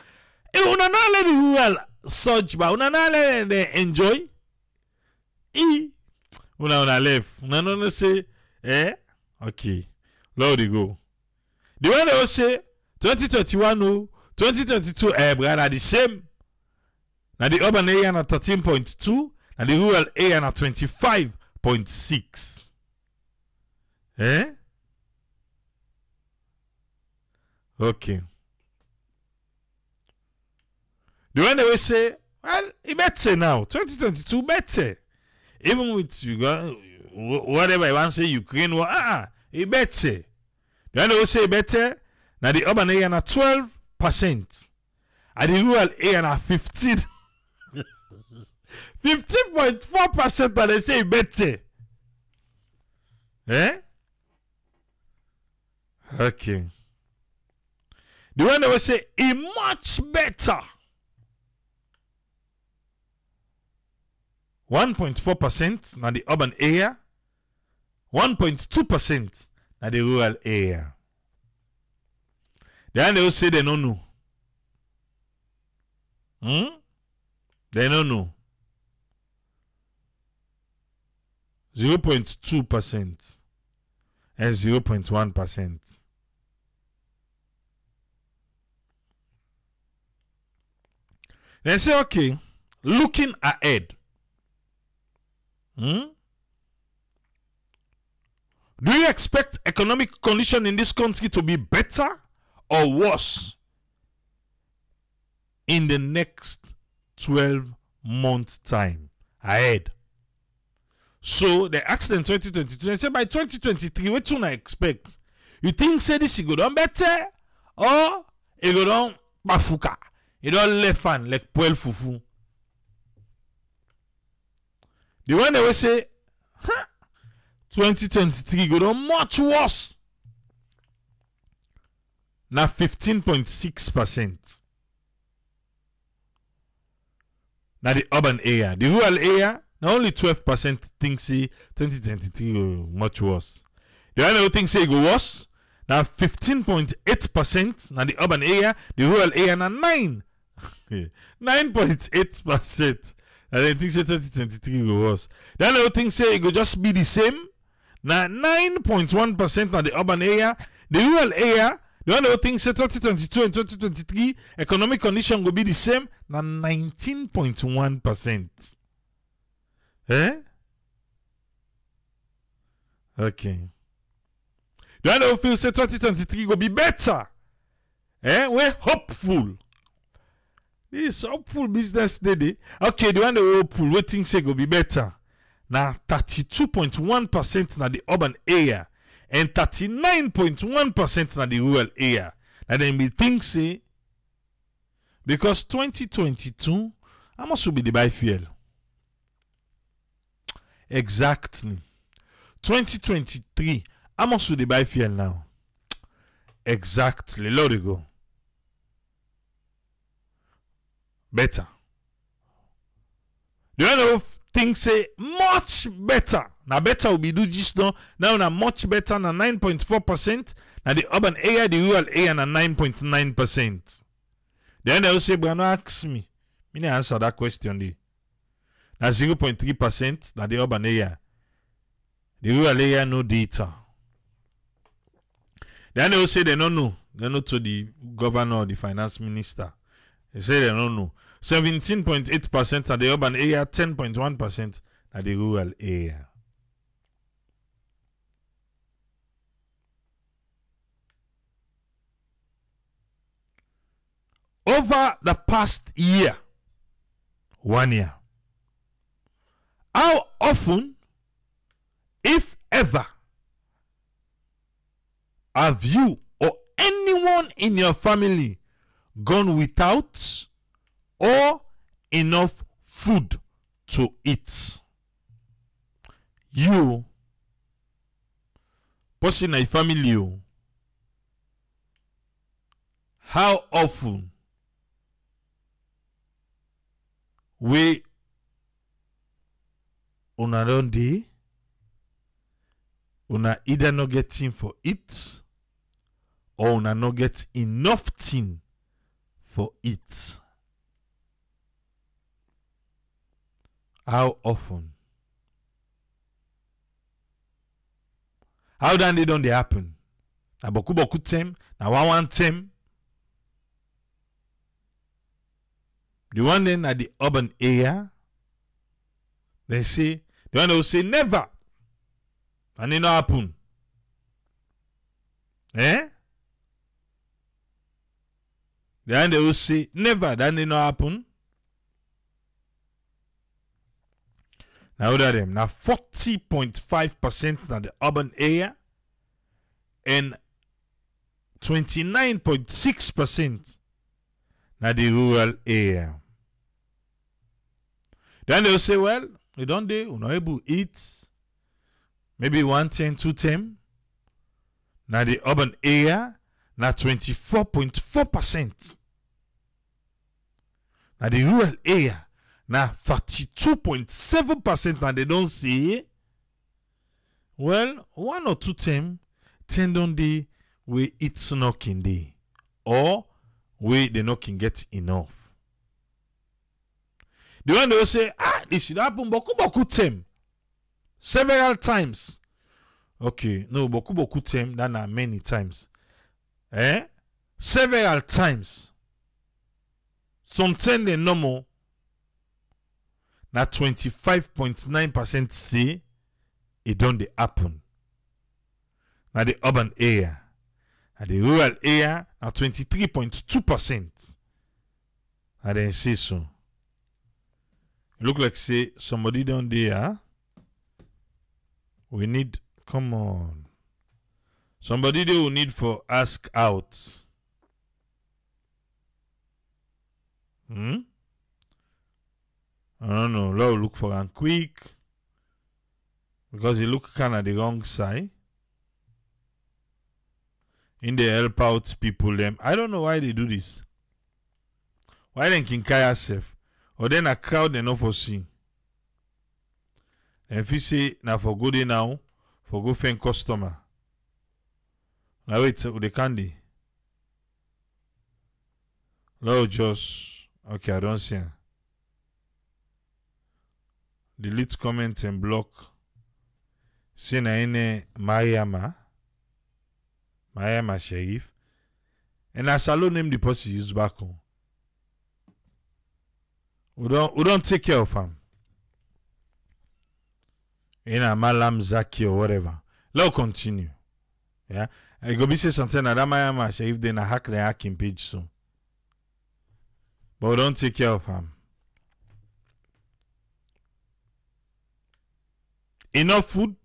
Una not let the rural surge, but una not let them enjoy. Una left. Una no say, okay. Lord they go. The one they will say 2021, 2022, brother, the same. Now the urban area na 13.2, and the rural area na 25.6. Okay. The one they will say, well, it better now. 2022 better. Even with you go, whatever you want to say, Ukraine war, it better. The one they will say better. Now the urban area na 12%. And the rural area na 15. 15.4% that they say better. Okay. The one they will say it much better. 1.4% na the urban area, 1.2% na the rural area. Then they will say they don't know. They don't know. 0.2% and 0.1%. They say, okay, looking ahead. Hmm? Do you expect economic condition in this country to be better or worse in the next 12 months time ahead? So they asked in 2022, they said by 2023, what do I expect? You think say this go down better or it go down bafuka? It don't left fan like poel fufu. The one they will say, 2023 go down much worse. Now 15.6%. Now the urban area. The rural area, now only 12% think say 2023 go much worse. The one who think say it go worse, now 15.8%. Now the urban area, the rural area now 9.8%. And then think say 2023 go worse. The one who think say it go just be the same. Now 9.1% now the urban area, the rural area. The one who thinks 2022 and 2023 economic condition will be the same, now 19.1%. Eh? Okay. The one who feels 2023 will be better. Eh? We're hopeful. This hopeful business day. Okay, the one who hopeful, we think say will be better. Now 32.1% now the urban area. And 39.1% na the rural area. And then we think say because 2022 how much will be the buy fuel? Exactly. 2023 how much will the buy fuel now? Exactly. Let it go. Better. The one who think say much better. Now better will be do just now. Now much better na 9.4%. Now the urban area, the rural area na 9.9%. Then they will say, but no ask me. Me no answer that question there. Now 0.3% na the urban area. The rural area no data. Then they will say they don't know. They know to the governor or the finance minister. They say they don't know. 17.8% at the urban area, 10.1% at the rural area. Over the past year, 1 year, how often, if ever, have you or anyone in your family gone without or enough food to eat? You, person in your family, how often we una don dey, una either not get thing for it or una not get enough thing for it? How often? How then they don't they happen? Na boku time, na one time. The one then at the urban area, they say, the one will say never. And it not happen. Eh? The one they will say never, then it not happen. Now order them. Now 40.5% na the urban area and 29.6% na the rural area. Then they'll say, well, we don't do, we're not able to eat maybe 1 10, 2 10. Now the urban area, now 24.4%. Now the rural area, now 42.7%. Now they don't say, well, 1 or 2 10 don't they we eat snacking day or we they not can get enough. The one they will say, this should happen boku time. Several times. Okay, no, boku time, that are many times. Several times. Sometimes they normal. na 25.9% say it don't dey happen. Na the urban area. Na the rural area na 23.2%. I then say so. Look like say somebody down there. We need, come on. Somebody they will need for ask out. I don't know. Let's look for him quick. Because he look kind of the wrong side. In they help out people them. I don't know why they do this. Why then can carry yourself? Or then a crowd they not for see. And if you say now for go there now, for go find customer. Now wait, the candy. Lord just okay, I don't see. Delete comment and block. Say na ine Mariama Sheriff. And a Salone name the person use back home. We don't take care of him. In a Malam Zaki or whatever. Let's continue. Yeah. I go be say something that Mariama Sheriff then a hack the hacking page soon. But we don't take care of him. Enough food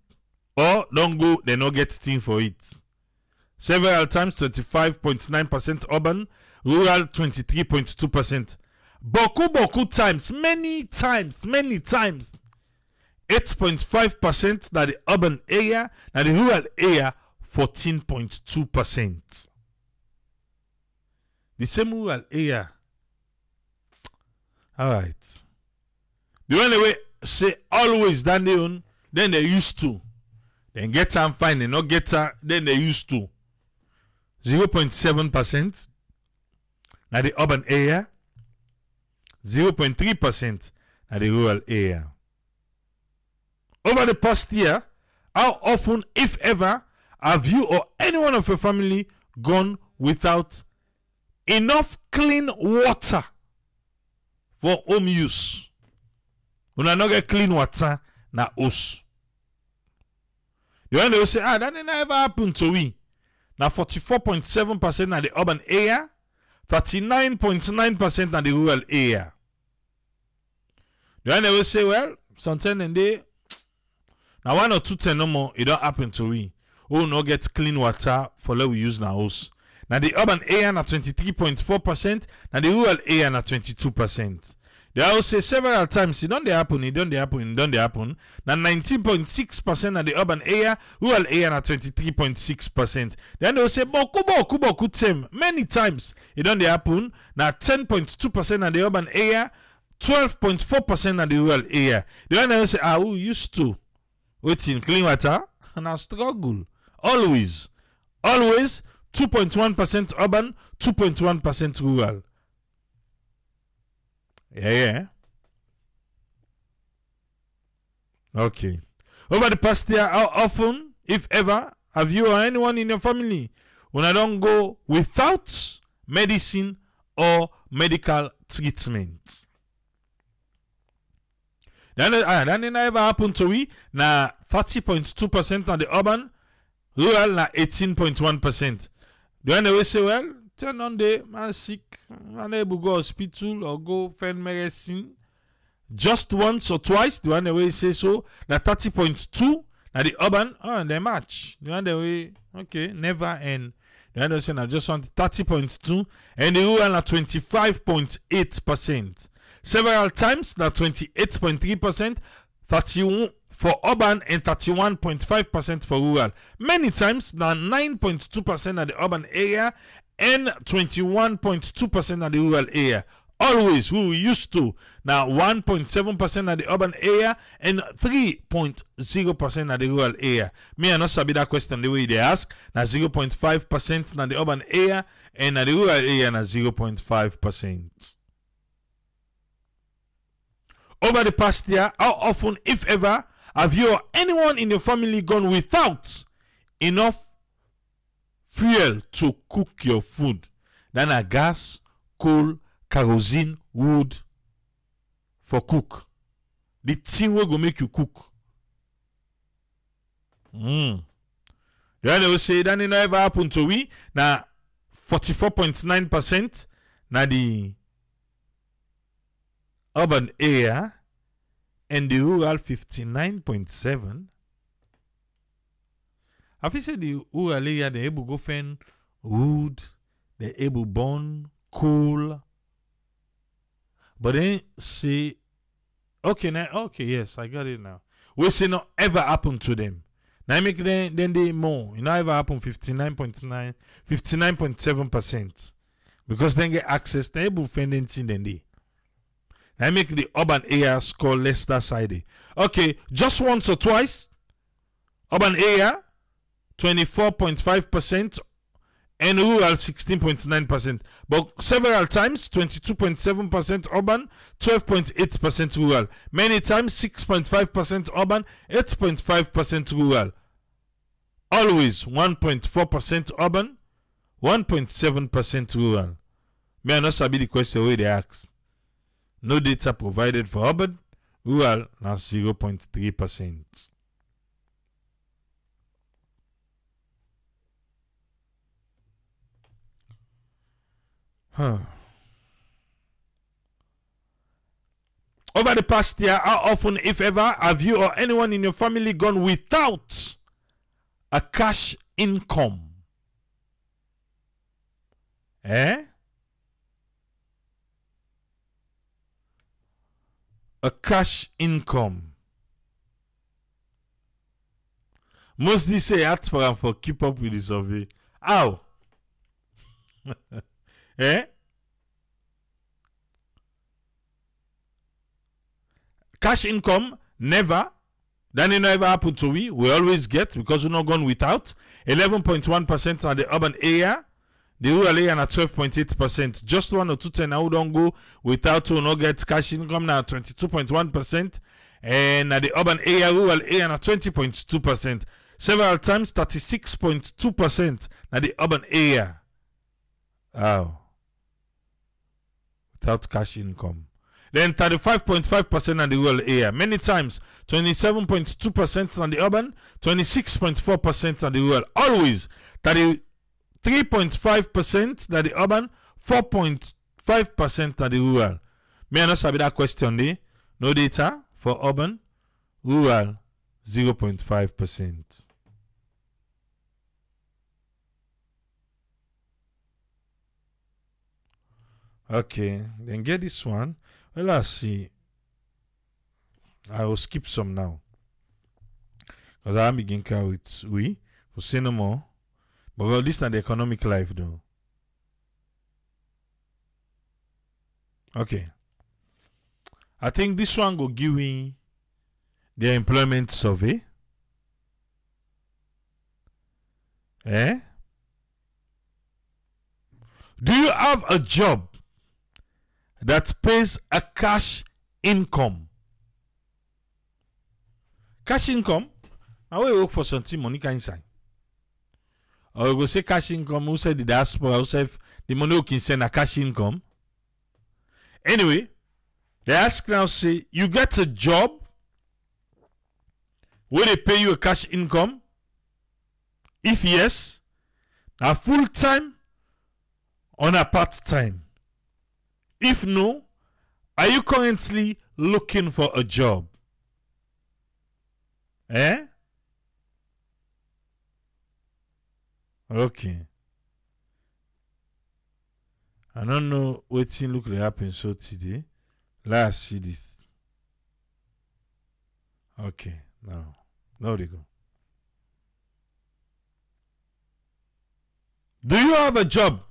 or don't go, they no get thing for it. Several times 25.9% urban, rural 23.2%. Beaucoup times, many times 8.5% na the urban area, na the rural area 14.2%. The same rural area. Alright. The only way say always than they own, then they used to. Then get her fine, they not get her, then they used to. 0.7% na the urban area, 0.3% na the rural area. Over the past year, how often, if ever, have you or anyone of your family gone without enough clean water for home use? Una no get clean water na house. The one they will say, that didn't ever happen to we. Now 44.7% na the urban area, 39.9% na the rural area. The one they will say, well, sometimes and they now 1 or 2 10 no more, it don't happen to we. Oh, no get clean water for let we use na house. Now the urban area na 23.4%, now the rural area na 22%. They also say several times, it don't happen. Now 19.6% na the urban area, rural area na 23.6%. Then they will say beaucoup time, many times, it don't happen. Now 10.2% na the urban area, 12.4% na the rural area. They will say, who used to waiting clean water? And I struggle. Always 2.1% urban, 2.1% rural. Yeah. Okay. Over the past year, how often, if ever, have you or anyone in your family when I don't go without medicine or medical treatment? That never happened to we. Na 30.2% on the urban, rural na 18.1%. The one they will say, well, turn on the man sick, unable to go hospital or go find medicine just once or twice. The one the way say so, na 30.2 na the urban, they match. The one the way, okay, never end. The one they say na just want 30.2 and the rural na 25.8%. Several times na 28.3%, 31 for urban and 31.5% for rural. Many times na 9.2% at the urban area and 21.2% at the rural area. Always, we used to now 1.7% at the urban area and 3.0% at the rural area. Me, I not sabi that question the way they ask. Now 0.5% at the urban area and at the rural area na 0.5%. Over the past year, how often, if ever, have you or anyone in your family gone without enough fuel to cook your food? Than a gas, coal, kerosene, wood for cook. The thing will go make you cook. Then they will say that it never happened to we. Now 44.9% now the urban area and the rural 59.7%. I feel say the rural area they able go find wood, they able burn coal. But then say okay now, okay, yes, I got it now. We say not ever happen to them. Now make then they more. You know ever happen 59.9, 59.7%. Because then get access, they able find anything then they. Now make the urban area score less that side. Okay, just once or twice. Urban area 24.5%. And rural 16.9%, but several times 22.7% urban, 12.8% rural. Many times 6.5% urban, 8.5% rural. Always 1.4% urban, 1.7% rural. May I not sabi the question where they ask. No data provided for urban, rural now 0.3%. Over the past year, how often, if ever, have you or anyone in your family gone without a cash income? A cash income. Mostly say ask for keep up with the survey. How? Cash income, never. That never happen to we. We always get because we're not gone without. 11.1% at the urban area. The rural area at 12.8%. Just 1 or 2 10 now don't go without to not get cash income now 22.1%. And at the urban area, rural area at 20.2%. Several times 36.2% at the urban area. Oh. Without cash income. Then 35.5% in the rural area. Many times 27.2% on the urban, 26.4% on the rural. Always 33.5% on the urban, 4.5% on the rural. May I not sabi that question there? No data for urban, rural 0.5%. Okay, then get this one. Well, let's see. I will skip some now. Because I am beginning with we. We'll say no more. But well, this is not the economic life though. Okay. I think this one will give me the employment survey. Do you have a job that pays a cash income? Cash income? Now we work for something money can inside. Or we go say cash income, who said the diaspora, who said the money who can send a cash income. Anyway, they ask now, say, you get a job where they pay you a cash income? If yes, a full time or a part time? If no, are you currently looking for a job? Okay. I don't know what thing look like happen so today. Let's see this. Okay, now they go. Do you have a job?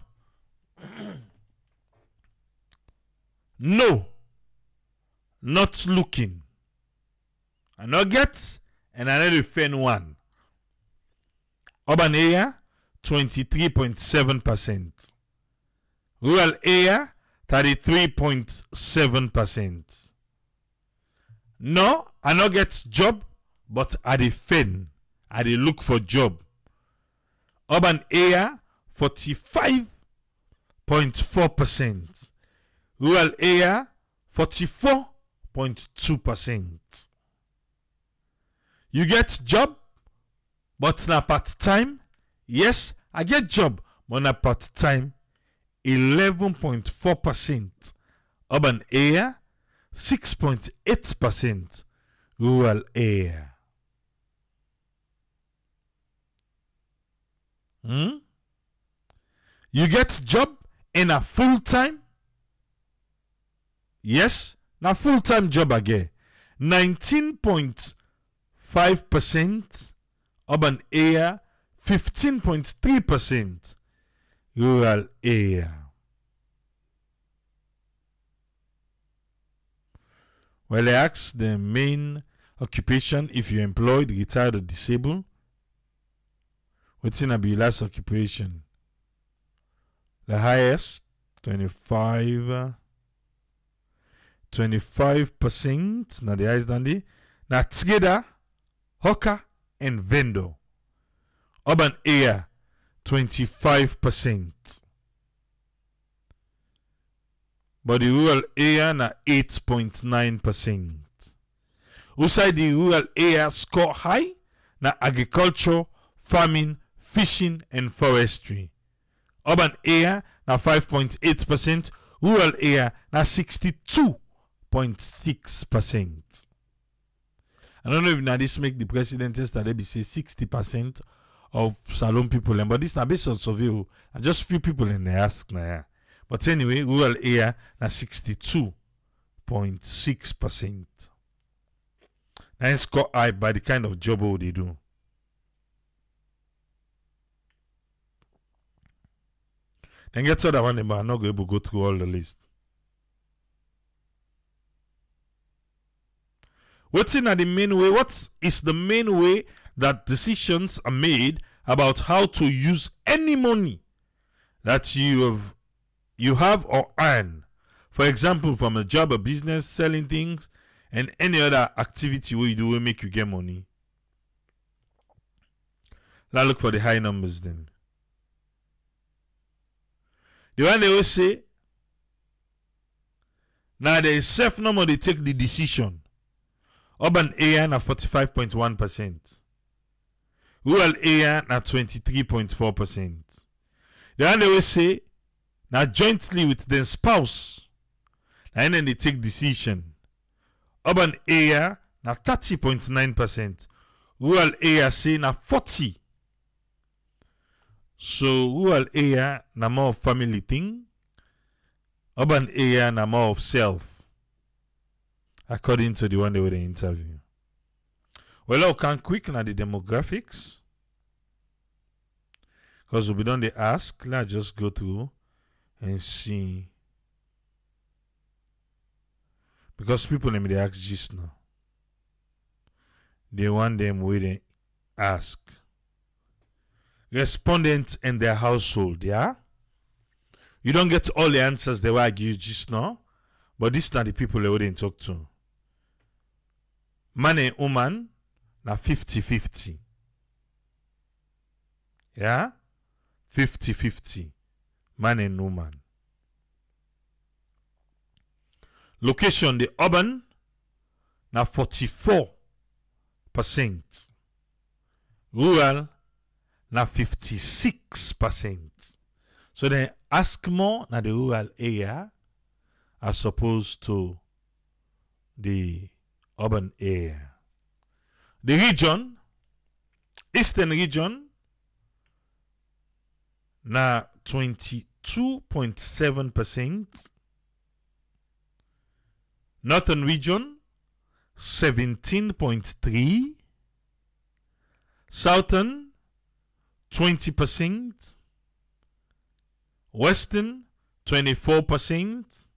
No. Not looking. I not get, and I need to find one. Urban area, 23.7%. Rural area, 33.7%. No, I not get job, but I dey find. I dey look for job. Urban area, 45.4%. Rural area, 24.2%. You get job, but na part-time? Yes, I get job, but na part-time. 11.4% urban area, 6.8% rural area. You get job in a full-time? Yes, na full-time job again. 19.5% urban area, 15.3% rural area. Well, I asked the main occupation if you're employed, retired, or disabled. What's in your last occupation? The highest, 25%. Now the highest dandy. Now trader, hawker, and vendor. Urban area, 25%. But the rural area na 8.9%. Outside the rural area score high na agriculture, farming, fishing, and forestry. Urban area na 5.8%. Rural area na 62.6%. I don't know if now this make the president yesterday be say 60% of Salone people, but this na based on survey. And just few people in the ask now. But anyway, rural area na 62.6%. Now score high by the kind of job they do. Then get to that one, but I'm not going to go through all the list. What is the main way that decisions are made about how to use any money that you have or earn? For example, from a job, a business, selling things, and any other activity where you do will make you get money. Let's look for the high numbers then. The one they always say, now there is self number they take the decision. Urban area na 45.1%. Rural area na 23.4%. The one they always say, now jointly with their spouse, and then they take decision. Urban area na 30.9%. Rural area say na 40%. So rural area na more of family thing. Urban area na more of self. According to the one they were the interview. Well, I can quick na the demographics. Because we don't they ask. Let's just go through and see. Because people let me they ask just now. They want them where they ask. Respondents and their household, yeah? You don't get all the answers they were give you just now, but these are the people they wouldn't talk to. Man and woman, na 50-50. Yeah? 50-50. Man and woman. Location, the urban, na 44%. Rural, na 56%. So they ask more na the rural area as opposed to the urban area. The region, eastern region, na 22.7%. Northern region, 17.3%. Southern, 20%. Western, 24%.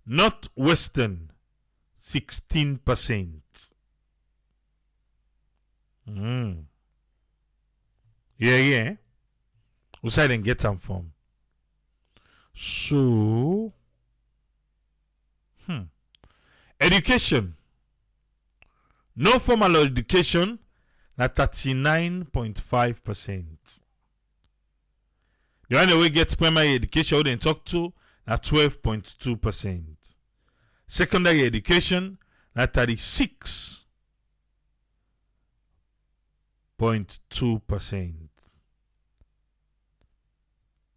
Northwestern, 16%. Yeah. Who's I didn't get them from? So, education. No formal education, na 39.5%. The one we get primary education we didn't talk to, na 12.2%. Secondary education, na 36.2%.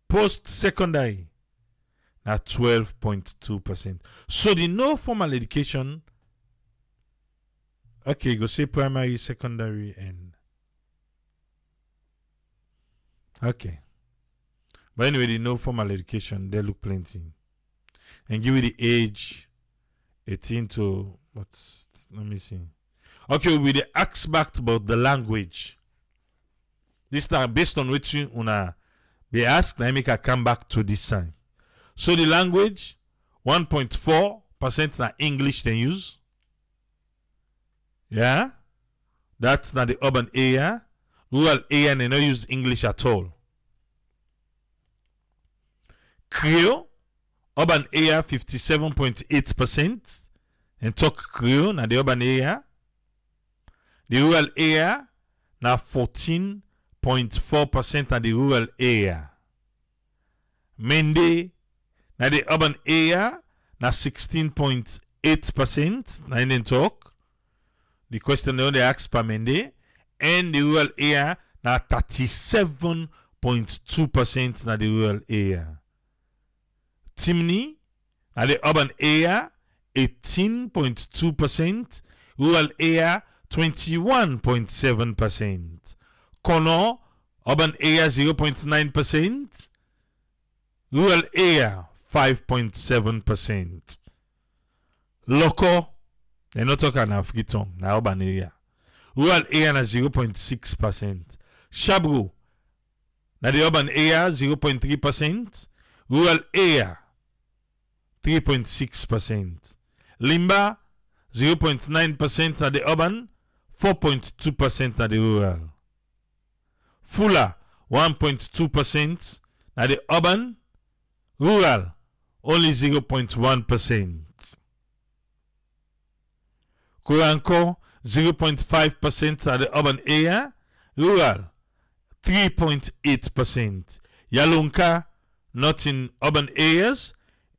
Post-secondary, na 12.2%. So the no formal education, okay, go say primary, secondary, and okay. But anyway, the no formal education, they look plenty. And give you the age 18 to what's let me see. Okay, with the ask back about the language. This time based on which you una be asked, I make a come back to this time. So the language 1.4% na English they use. Yeah, that's not the urban area. Rural area they not use English at all. Creole, urban area 57.8% and talk Creole na the urban area. The rural area na 14.4% na the rural area. Mende na the urban area na 16.8% na in talk. The question they ask per Mende, and the rural area na 37.2% na the rural area. Timni na the urban area 18.2%, rural area 21.7%. Kono, urban area 0.9%, rural area 5.7%. Loko, they're not talking African, na urban area. Rural area na 0.6%. Shabru, na the urban area 0.3%, rural area 3.6%. Limba 0.9% na the urban, 4.2% na the rural. Fula 1.2% na the urban, rural only 0.1%. Kuranko 0.5% na the urban area, rural 3.8%. Yalunka not in urban areas,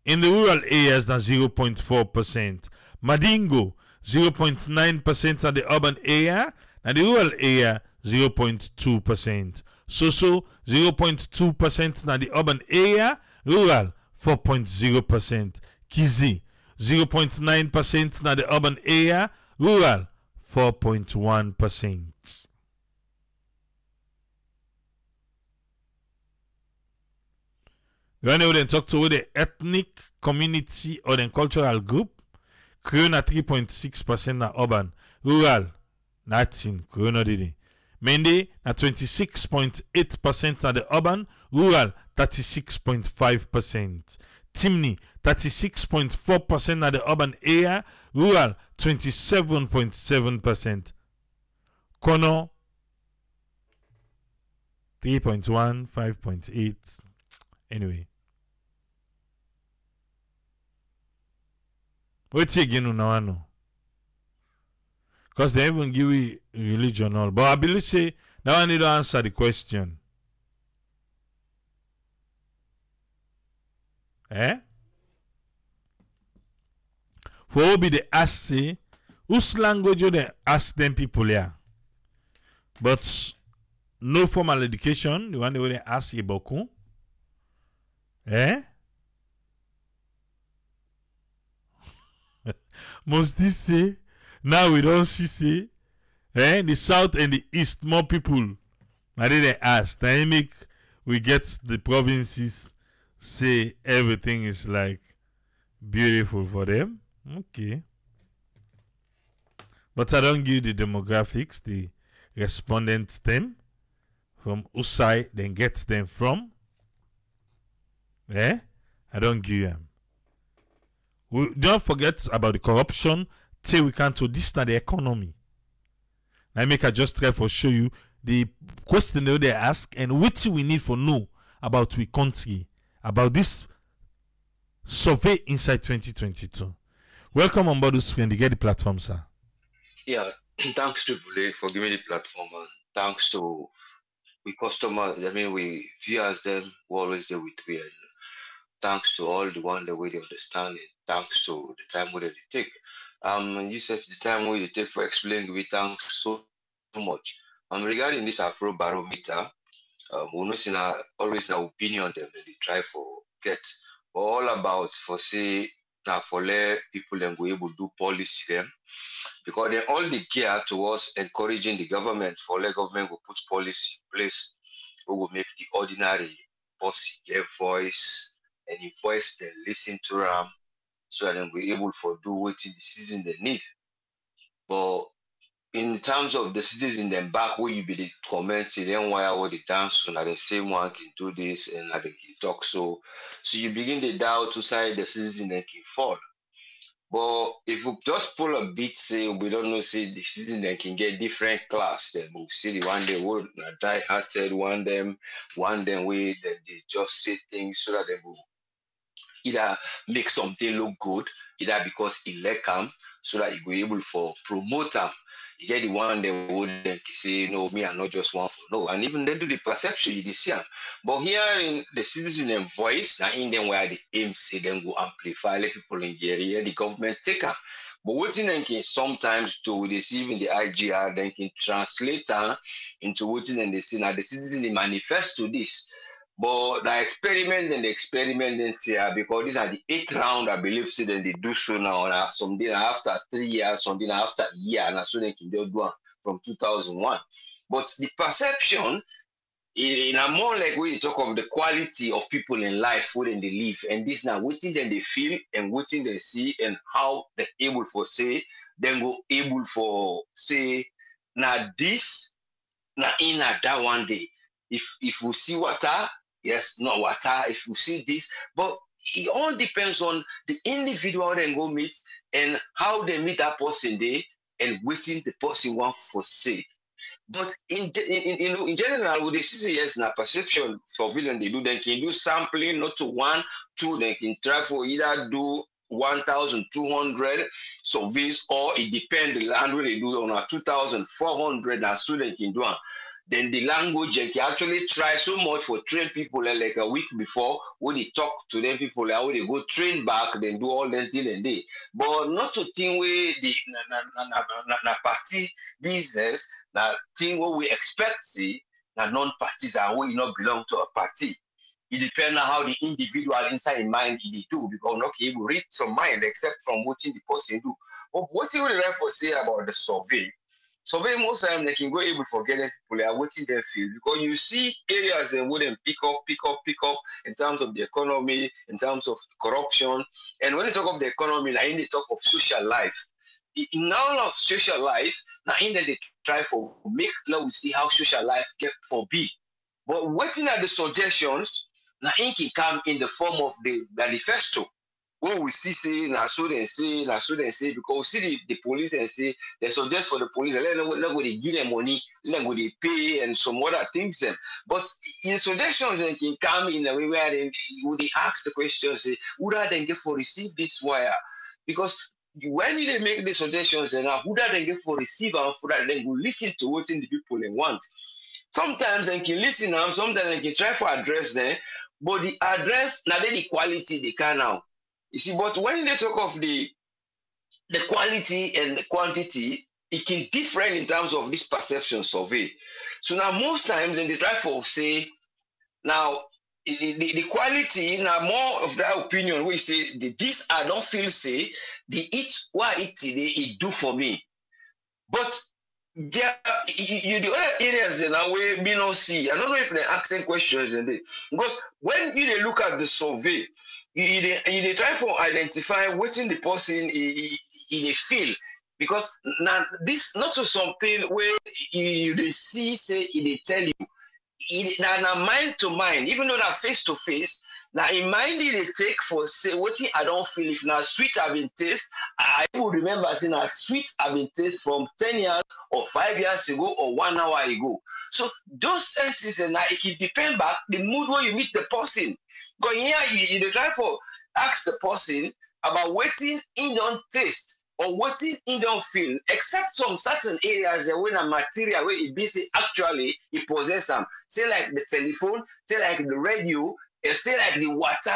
in the rural areas na 0.4%. Madingo 0.9% na the urban area, and the rural area 0.2%. Soso 0.2% na the urban area, rural 4.0%. Kizi 0.9% na the urban area, rural 4.1%. When they talk to the ethnic community or the cultural group, Creole na 3.6% na urban, rural nothing, Creole no did. Mende na 26.8% na the urban, rural 36.5%. Timni 36.4% na the urban area, rural 27.7%. Kono 3.1, 5.8. Anyway. What's again now? No, because they even give you religion all. But I believe say now I need to answer the question. For all be the ask say, whose language you they ask them people here? But no formal education, the one they ask Iboku. Must this say now we don't see say the south and the east more people now they ask dynamic we get the provinces say everything is like beautiful for them. Okay, but I don't give the demographics, the respondents them from whose side then get them from. I don't give them. We don't forget about the corruption till we can to this now the economy. I make a just try for show you the question they ask and what we need for know about we country, about this survey inside 2022. Welcome on board, friend. You get the platform, sir. Yeah, thanks to Bule for giving the platform, and thanks to we customers, I mean we viewers them who always there with me, and thanks to all the one the way they understand it, thanks to the time where they take. You said the time where they take for explaining, we thanks so much. Regarding this Afro Barometer, we know see always an opinion them that they try for get, but all about for say now for let people then go able to do policy them, because they all the gear towards encouraging the government for let government will put policy in place who will make the ordinary person get voice, and the voice then listen to them so that they will be able to do what in the season they need. But in terms of the citizen then back where you be the commenting, then why I the dance so that the same one can do this and that they can talk so you begin to doubt to side the citizen then can fall. But if we just pull a bit, say we don't know, say the citizen then can get different class. Then we see the one they would die hearted, one them way that they just say things so that they will either make something look good, either because it like them, so that you be able for promote them. You get the one they would then say, no, me, I'm not just one for no. And even they do the perception, you see them. But here in the citizen and voice, now in them where the aim say then go amplify, let people in the area, the government take them. But what they can sometimes do, they see even the IGR, they can translate into what they say. Now the citizen they manifest to this. But the experiment then here, because these are the 8th round, I believe, so then they do so now. Something after 3 years, something after a year, and so they can just do it from 2001. But the perception, in a more like when you talk of the quality of people in life, where they live, and this now, what then they feel and what they see, and how they're able for say, then go able for say, now this, now in that one day. If we see water, yes, not water, if we see this, but it all depends on the individual then go meet and how they meet that person there and waiting the person want for say. But in general, with the CCS na perception surveillance they do, they can do sampling not to 1, 2, they can try for either do 1,200 surveys, or it depends the land where they do on a 2,400 and so they can do it. Then the language they can actually try so much for train people like a week before when they talk to them people like when they go train back, then do all that thing and day. But not to think where the na party business, na thing what we expect see na non-partisan where you not belong to a party. It depends on how the individual inside in mind they do, because not able to read some mind except from what the person do. But what you really for say about the survey? Survey most time they can go able to forget that people are waiting their field, because you see areas that wouldn't pick up in terms of the economy, in terms of corruption. And when they talk of the economy, now in they talk of social life. In all of social life, now in that they try for make let we see how social life get for be. But waiting at the suggestions, now in can come in the form of the manifesto. When we see say, now so they say, because we see the police and say, they suggest for the police, let go they give them money, let go they pay and some other things. But in suggestions they can come in a way where they ask the question, say, who do they get for receive this wire? Because when they make the suggestions, and who do they get for receive and for that, they will listen to what the people they want. Sometimes they can listen and sometimes they can try for address them, but the address, now they the quality they can now. You see, but when they talk of the quality and the quantity, it can differ in terms of this perception survey. So now most times they try for say, now the quality, now more of that opinion we say this I don't feel say the it do for me. But yeah, you the other areas in a way me not see. I don't know if they asking questions in there. Because when you look at the survey, you try for identify what in the person in a feel. Because now this not to something where you see say they tell you now mind to mind, even though that face to face. Now in mind they take for say what I don't feel if now sweet have been taste. I will remember saying that sweet have been taste from 10 years or 5 years ago or 1 hour ago. So those senses and now it can depend back the mood where you meet the person. Because here you try for ask the person about what in don't taste or what in don't feel, except some certain areas that when a material where it be say actually it possess them. Say like the telephone, say like the radio. say like the water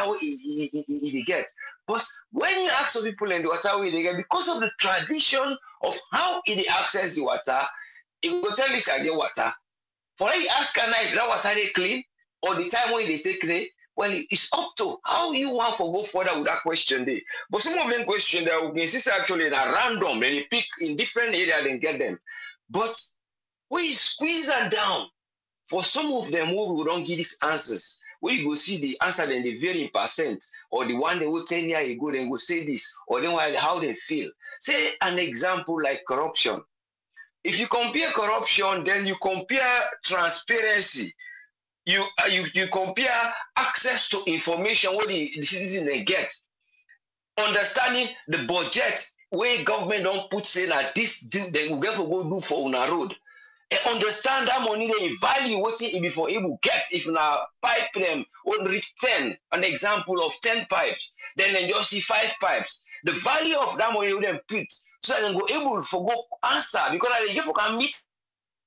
they get. But when you ask some people in the water way they get, because of the tradition of how they access the water, it will tell you I get water. For you ask a if that water they clean or the time when they take it, well, it's up to how you want to go further with that question there. But some of them question that we can see actually at random and they pick in different areas and get them. But we squeeze them down. For some of them who we don't give these answers, we go see the answer then the varying percent, or the one they will 10 years ago, then go say this, or then how they feel. Say an example like corruption. If you compare corruption, then you compare transparency. You compare access to information what the citizen they get, understanding the budget where government don't put say that this they will get for go do for una road, and understand that money they value what it before able get. If now pipe them won't reach 10, an example of 10 pipes, then just see 5 pipes. The value of that money will then put so that they go able for go answer because they get for can meet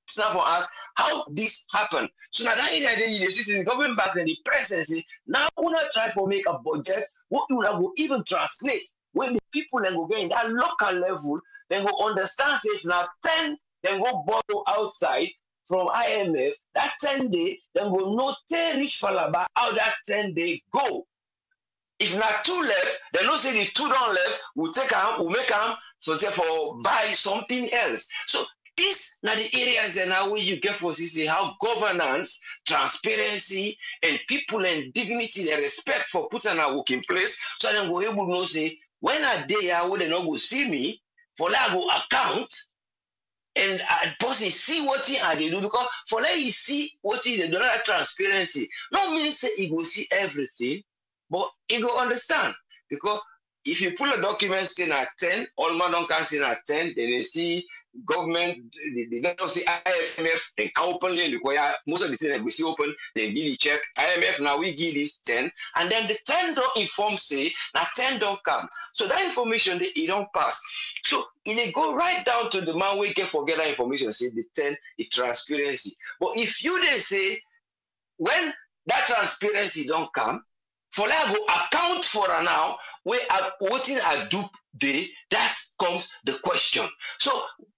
for us how this happened. So now that area then you see the government back in the presidency. Now we not try to make a budget. What you will even translate when the people then go get in that local level, then go understand say if now 10 then go borrow outside from IMF that 10 day, then go no take reach Falaba how that 10 day go. If not 2 left, then no say the 2 don't left, we'll take them, we'll make them so therefore buy something else. So these are the areas and how you get for see how governance, transparency, and people and dignity and respect for putting our work in place. So then go able to know say when a day I would not go see me for that go account and a person see what he they do because for that you see what he they do not transparency. No mean say he go see everything, but he go understand because if you pull a document saying at 10, all man don't can say at 10, then they see government, they don't see IMF, they can openly require most of the things that we see open, they give the check. IMF now we give this 10, and then the 10 don't inform say now 10 don't come. So that information it don't pass. So they go right down to the man we can forget that information, say the 10 is transparency. But if you they say when that transparency don't come, for that go account for now, we are waiting a dupe day, that comes the question. So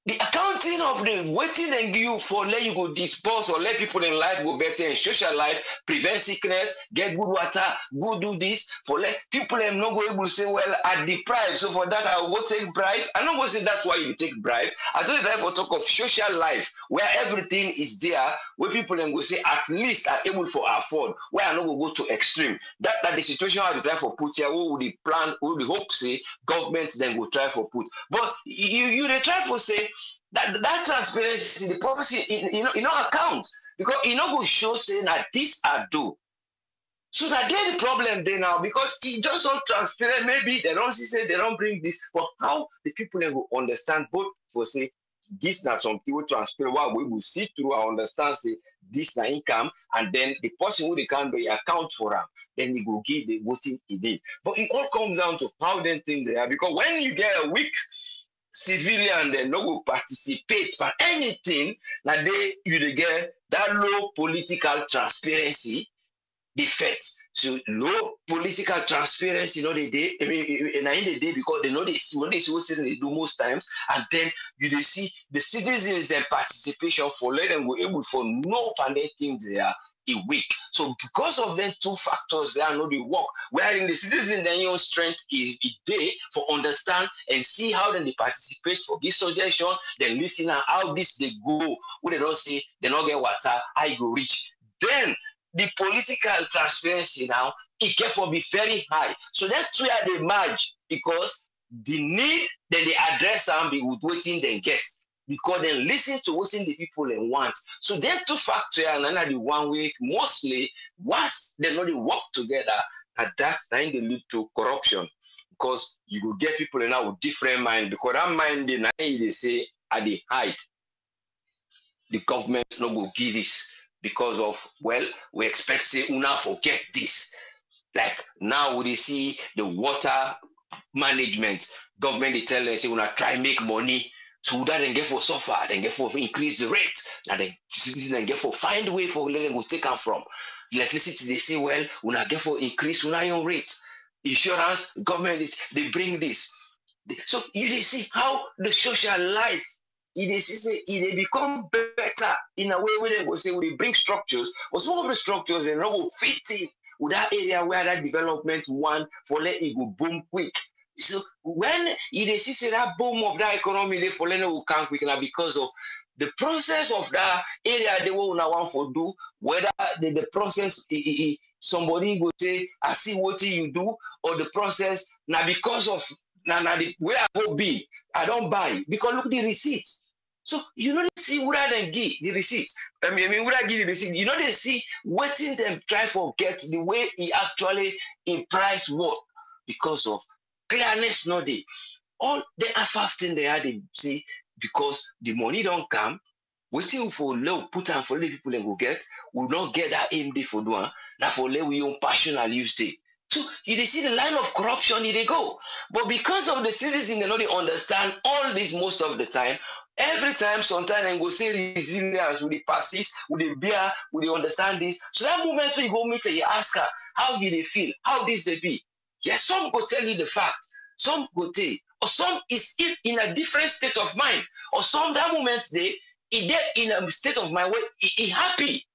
the accounting of the waiting and you for let you go dispose or let people in life go better in social life, prevent sickness, get good water, go do this, for let people and not go able to say, well, I deprive. So for that, I will go take bribe. I'm not going to say that's why you take bribe. I told you that for talk of social life, where everything is there, where people then go say, at least are able to afford, where I'm not going to go to extreme. That the situation I try for put here, what would the plan, what would the hope say, government then go try for put. But you they try for say, that transparency, the policy, you know account because you know go show saying that this are do. So that there the problem there now because it just not transparent. Maybe they don't say they don't bring this, but how the people then will understand both for say this not something will transparent. What we will see through and understand say this na income, and then the person who they can be account for them. Then they go give the voting in. But it all comes down to how them things they are because when you get a weak civilian then no go participate for anything like you get that low political transparency defects. So low political transparency, you know they I mean in the day because they know they see what they do most times, and then you they see the citizens and participation for let them go able for no pandemic things they are a week. So because of them 2 factors, they are not the work. Wherein the citizen then your strength is there for understand and see how then they participate for this suggestion, then listen at how this they go. When they don't say they don't get water, I go reach. Then the political transparency now it can for be very high. So that's where they merge because the need then they address and be with waiting they get. Because they listen to what the people they want. So then 2 factors and another the one way mostly once they know they work together at that time they lead to corruption. Because you will get people in now with different mind because that mind they say at the height the government not go give this because of well we expect say una forget this. Like now we see the water management government they tell them say una try make money. So that then get for suffer, then get for increase the rate, and then citizens then get for find a way for let them go take them from. Electricity, they say, well, una get for increase una own rate. Insurance, government, they bring this. So you see how the social life, they become better in a way where they go say, we bring structures, or some of the structures they will fit in with that area where that development one for let it go boom quick. So when you see that boom of that economy, they for let it will come quick now because of the process of that area they will now want for do, whether the process somebody go say, I see what you do, or the process now because of now where I go be, I don't buy because look the receipt. So you know they see what I give the receipt. I mean what I give the receipt, you know they see waiting them try for get the way he actually in price work because of clearness no day. All the fasting they had to see because the money don't come, waiting for low put and for the people and go get, will not get that aim day for doing, now for let we own passional use day. So you see the line of corruption, they go. But because of the citizens, they don't understand all this most of the time. Every time, sometimes they go say resilience with the passes, with the beer, with the understand this. So that moment when you go meet her, you ask her, how did they feel? How this they be? Yes, some go tell you the fact. Some go tell you. Or some is in a different state of mind. Or some that moment they get in a state of mind where he happy.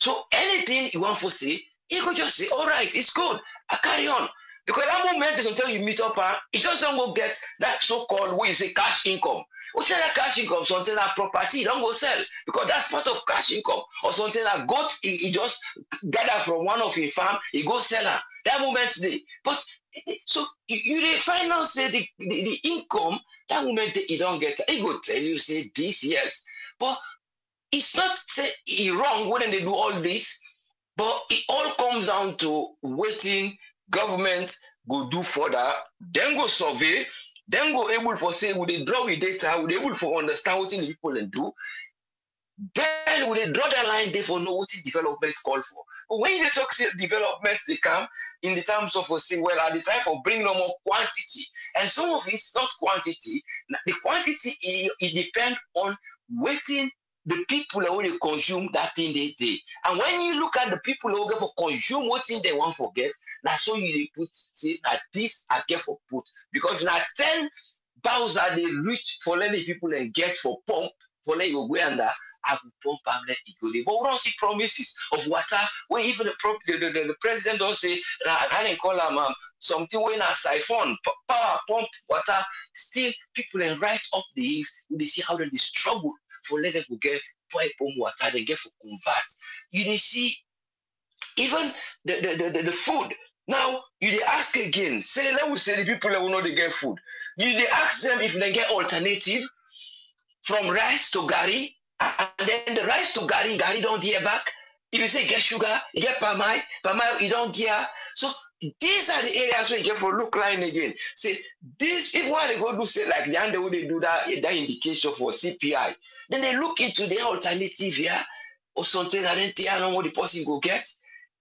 So anything you want to say, he could just say, all right, it's good. I carry on. Because that moment is until you meet up, it just don't go get that so-called, what you say, cash income. What's that cash income? Something that property, don't go sell. Because that's part of cash income. Or something that goat, he just gather from one of his farm, he go sell her. That moment today. But, so, you find out, say, the income, that moment he don't get, he go tell you, say, this, yes. But it's not, say, he wrong when they do all this. But it all comes down to waiting government go do further, then go survey, then go able for say, would they draw with data, would they able for understand what the people and do, then would they draw the line there for know what the development call for. But when they talk say development, they come in the terms of say, well, are they trying for bring no more quantity? And some of it's not quantity. The quantity it depends on waiting the people who they consume that thing they do. And when you look at the people who get for consume what thing they want to get, that's so you put say that this I get for put. Because now 10 bows are they reach for letting people and get for pump, for letting you go under, I will pump and let it go. But we don't see promises of water when even the president don't say, I didn't call them something when a siphon, power pump water, still people and right up the hills, they see how they struggle for let them go get pipe water, they get for convert. You see, even the food. Now, you ask again, say, let me say the people that will not get food. You ask them if they get alternative from rice to gari, and then the rice to gari don't hear back. If you say get sugar, you get palm oil, you don't hear. So these are the areas where you get for look line again. Say this, if what they go do say like the other way they do that indication for CPI, then they look into the alternative here or something that then they know what the person go get.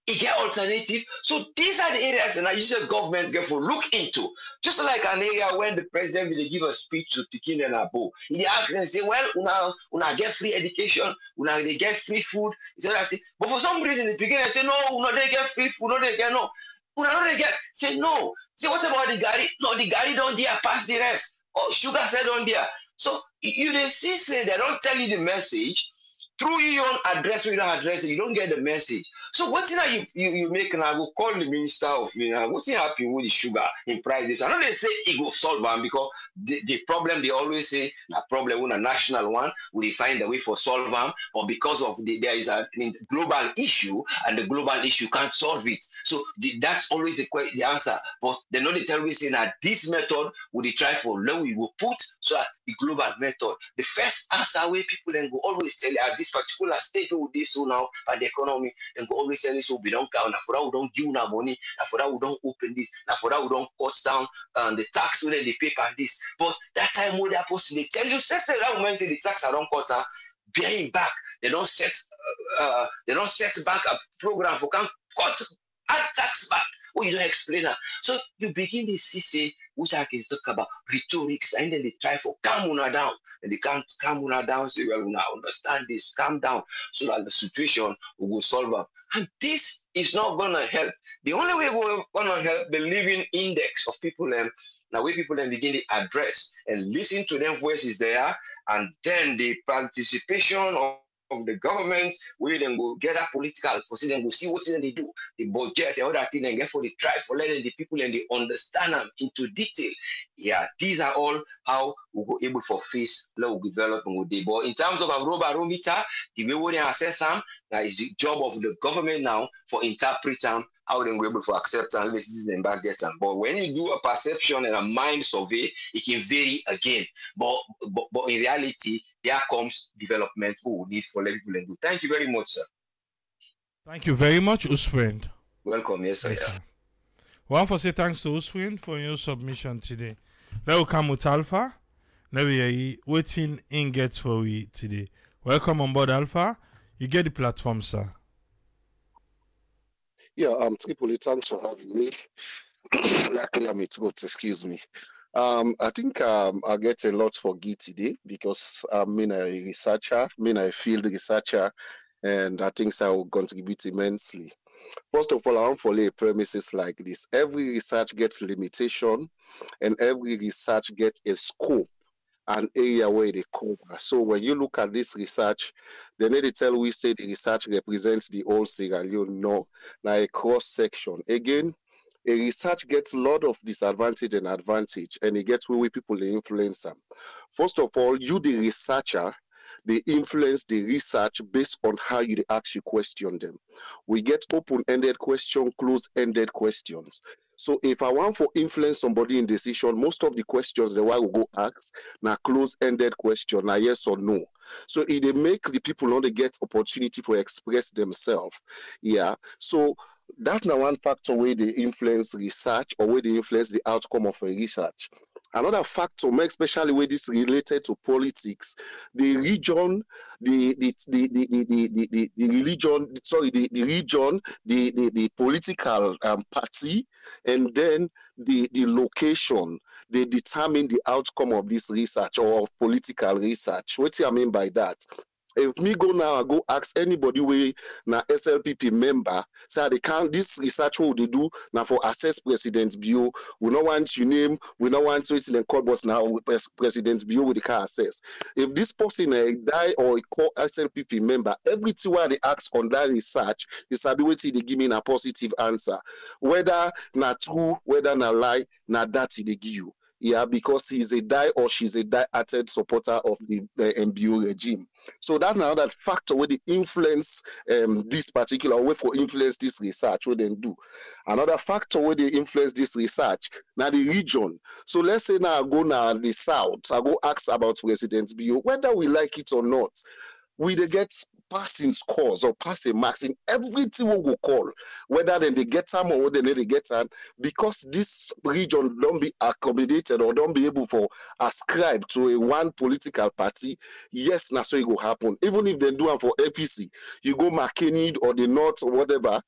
It get alternative. So these are the areas and I usually government get for look into. Just like an area when the president will give a speech to Pekin and Abo. He asks and say, well, una get free education, they get free food. But for some reason the Pekin say, no, they get free food, no, they get no. They get say no. Say what about the Gary? No, the Gary don't dare pass the rest. Oh, sugar said on there. So you they see say they don't tell you the message. Through your own address, we don't address it, you don't get the message. So what you make and I go call the minister of what happen with the sugar in prices? I know they say it go solve them because the problem they always say the problem with a national one, we find a way for solve them, but because of there is a global issue and the global issue can't solve it. So that's always the answer. But they know they tell me saying that this method will they try for low we will put so that the global method. The first answer where people then go always tell you at this particular state who this so now by the economy and go always tell you so we don't count, for that we don't give no money, for that we don't open this, for that we don't cut down the tax when they pay for this. But that time when that person they tell you, say that woman say the tax I don't cut bearing back, they don't set back a program for can cut add tax back. Oh, you don't explain that. So you begin to see, say, which I can talk about rhetorics, and then they try for calm una down. And they can't calm una down, say, well, now understand this, calm down, so that the situation will solve up. And this is not gonna help. The only way we're gonna help the living index of people, now where people then begin to address and listen to them voices there, and then the participation of the government, where then go get that political, for see them go see what they do, the budget and all that thing, and therefore they try for letting the people and they understand them into detail. Yeah, these are all how we go able for face level development with the. But in terms of Afro Baro-meter, the way we assess them, that is the job of the government now for interpret them, how they will able to accept and listen them back get them. But when you do a perception and a mind survey, it can vary again. But in reality, there comes development we will need for people to do. Thank you very much, sir. Thank you very much, Usfriend. Welcome, yes, sir. Yes, sir. We want to say thanks to Usfriend for your submission today. Let us come with Alpha. Let me hear waiting in gets for we today. Welcome on board, Alpha. You get the platform, sir. Yeah, Tripoli, thanks for having me. Luckily, I'm at work, excuse me. I think I get a lot for Git today because I'm a researcher, a field researcher, and I think I will contribute immensely. First of all, I want to lay premises like this. Every research gets limitation, and every research gets a scope, an area where they cover. So when you look at this research, they need to tell we say the research represents the whole Sierra Leone. No, like a cross section. Again, a research gets a lot of disadvantage and advantage, and it gets where people influence them. First of all, you the researcher, they influence the research based on how you actually question them. We get open-ended question, closed-ended questions. So if I want to influence somebody in decision, most of the questions the way we go ask now close-ended question, now yes or no. So it they make the people only get opportunity to express themselves. Yeah. So that's now one factor where they influence research or where they influence the outcome of a research. Another factor, especially where this related to politics, the region, the religion, sorry, the region, the political party, and then the location, they determine the outcome of this research or of political research. What do I mean by that? If me go now, I go ask anybody where na SLPP member, say they can't this research what they do now for access President's Bureau. We don't want your name, we don't want to in court, but now President's Bureau with the car access. If this person die or call SLPP member, everything where they ask on that research is ability they give me a positive answer. Whether not true, whether not lie, not that they give you. Yeah, because he's a die or she's a die-hearted supporter of the MBO regime. So that's now that factor where they influence this particular way for influence this research, what they do. Another factor where they influence this research, now the region. So let's say now I go now the south, I go ask about President's Bureau, whether we like it or not. We they get passing scores or passing marks in everything we go call, whether then they get them or whether they get them, because this region don't be accommodated or don't be able to ascribe to a one political party. Yes, that's so it will happen. Even if they do it for APC, you go McKinney or the North or whatever.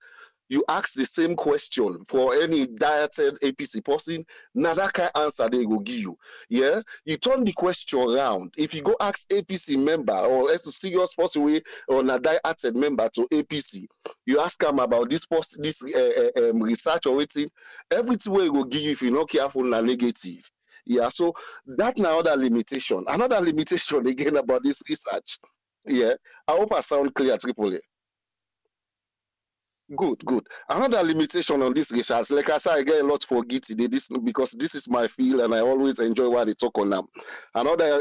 You ask the same question for any dieted APC person, now that kind of answer they will give you. Yeah, you turn the question around. If you go ask APC member or as a serious person or a dieted member to APC, you ask them about this research or anything, everything will go give you if you're not careful na negative. Yeah, so that's another limitation. Another limitation again about this research. Yeah, I hope I sound clear, Tripoli. Good, good. Another limitation on this research, like I said, I get a lot for Git today, this because this is my field and I always enjoy what they talk on them. Another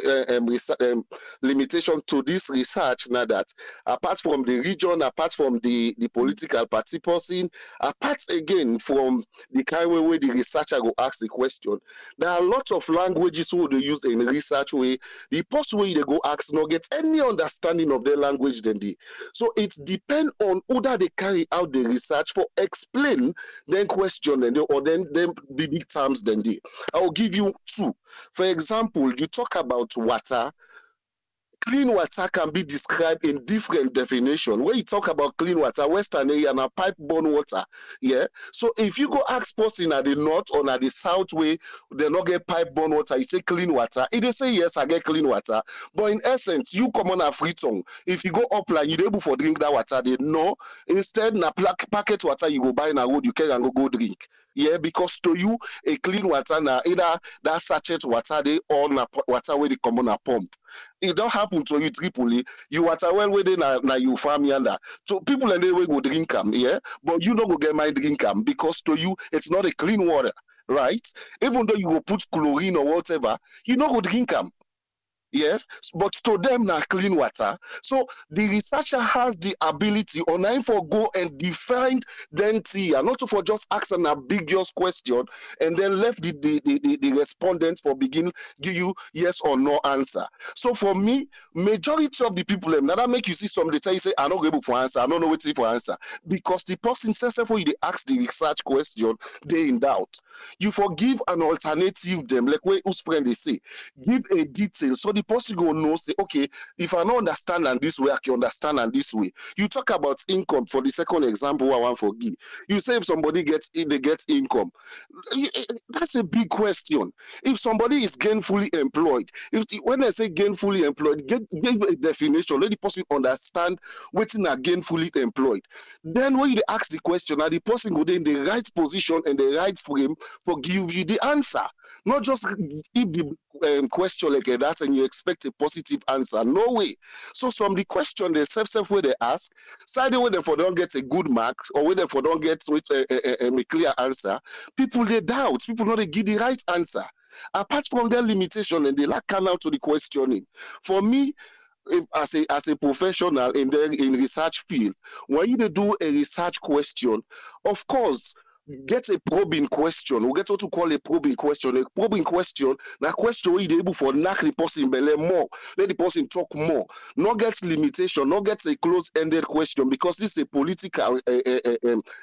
limitation to this research now that apart from the region, apart from the political party person, apart again from the kind of way the researcher will ask the question, there are a lot of languages who they use in research way. The post way they go ask not get any understanding of their language than they. So it depends on whether they carry out the research for explain then question and or then big terms than they. I will give you two. For example, you talk about water. clean water can be described in different definition. When you talk about clean water, Western area na pipe-borne water. Yeah. So if you go ask person at the north or at the south way, they not get pipe-borne water, you say clean water. If they say yes, I get clean water. But in essence, you come on a free tongue. If you go upline, you're able for drink that water. They know. Instead, na packet water you go buy in a road, you can go drink. Yeah, because to you, a clean water na either that sachet water they or na water where they come on a pump. It don't happen to you Tripoli. You water well where they na you farm yanda. So people and they will go drink them, yeah. But you don't go get my drink them because to you it's not a clean water, right? Even though you go put chlorine or whatever, you don't go drink them. Yes, but to them now clean water. So the researcher has the ability online for go and define then and not for just ask an ambiguous question and then left the respondents for begin give you yes or no answer. So for me, majority of the people them now that make you see some they tell you say I'm not able for answer, I don't know what to for answer because the person says for you they ask the research question they in doubt. You forgive an alternative them like where whose friend they say give a detail so the person go know say okay if I don't understand and this way I can understand and this way. You talk about income for the second example I want to give. You say if somebody gets income, that's a big question. If somebody is gainfully employed, when I say gainfully employed, give a definition, let the person understand what's not gainfully employed. Then when you ask the question, now the person go in the right position and the right frame for give you the answer, not just give the question like that and you expect a positive answer. No way. So from the question they self where they ask, side way them for don't get a good mark or where them for don't get a clear answer, people they doubt, people not they give the right answer. Apart from their limitation and they lack canal to the questioning. For me, as a professional in research field, when you do a research question, of course, get a probing question. We get what to call a probing question. A probing question, na question where you're able for knock the person belly more, let the person talk more. Not get limitation, not get a close-ended question because this is a political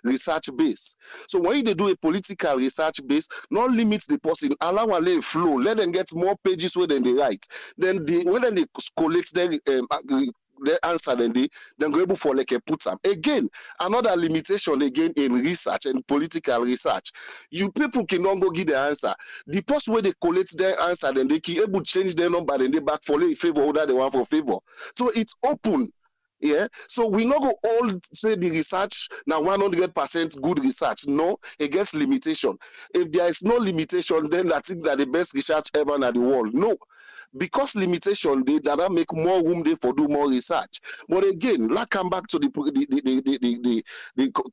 research base. So when you do a political research base, not limit the person, allow a let flow, let them get more pages where they write. Then when they collect their answer then go able for like a put them. Again, another limitation again in research and political research. You people cannot go give the answer. The person where they collect their answer, then they can able to change their number and they back for in favor order the one for favor. So it's open. Yeah, so we not go all say the research now 100% good research. No, it gets limitation. If there is no limitation, then I think that the best research ever in the world. No, because limitation they that make more room there for do more research. But again, let's come back to the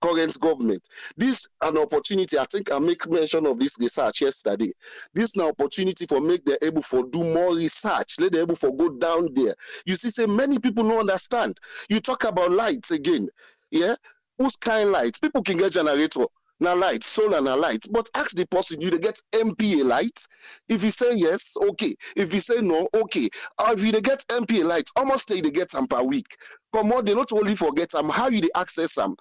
current government. This an opportunity. I think I make mention of this research yesterday. This is an opportunity for make them able for do more research. Let them able for go down there. You see, say many people don't understand. You talk about lights again. Yeah, whose kind lights? People can get generator. Now light, solar na light. But ask the person, you get MPA light? If you say yes, okay. If you say no, okay. Or if you get MPA light, almost they get them per week. Come on, they not only forget them, how you they access them.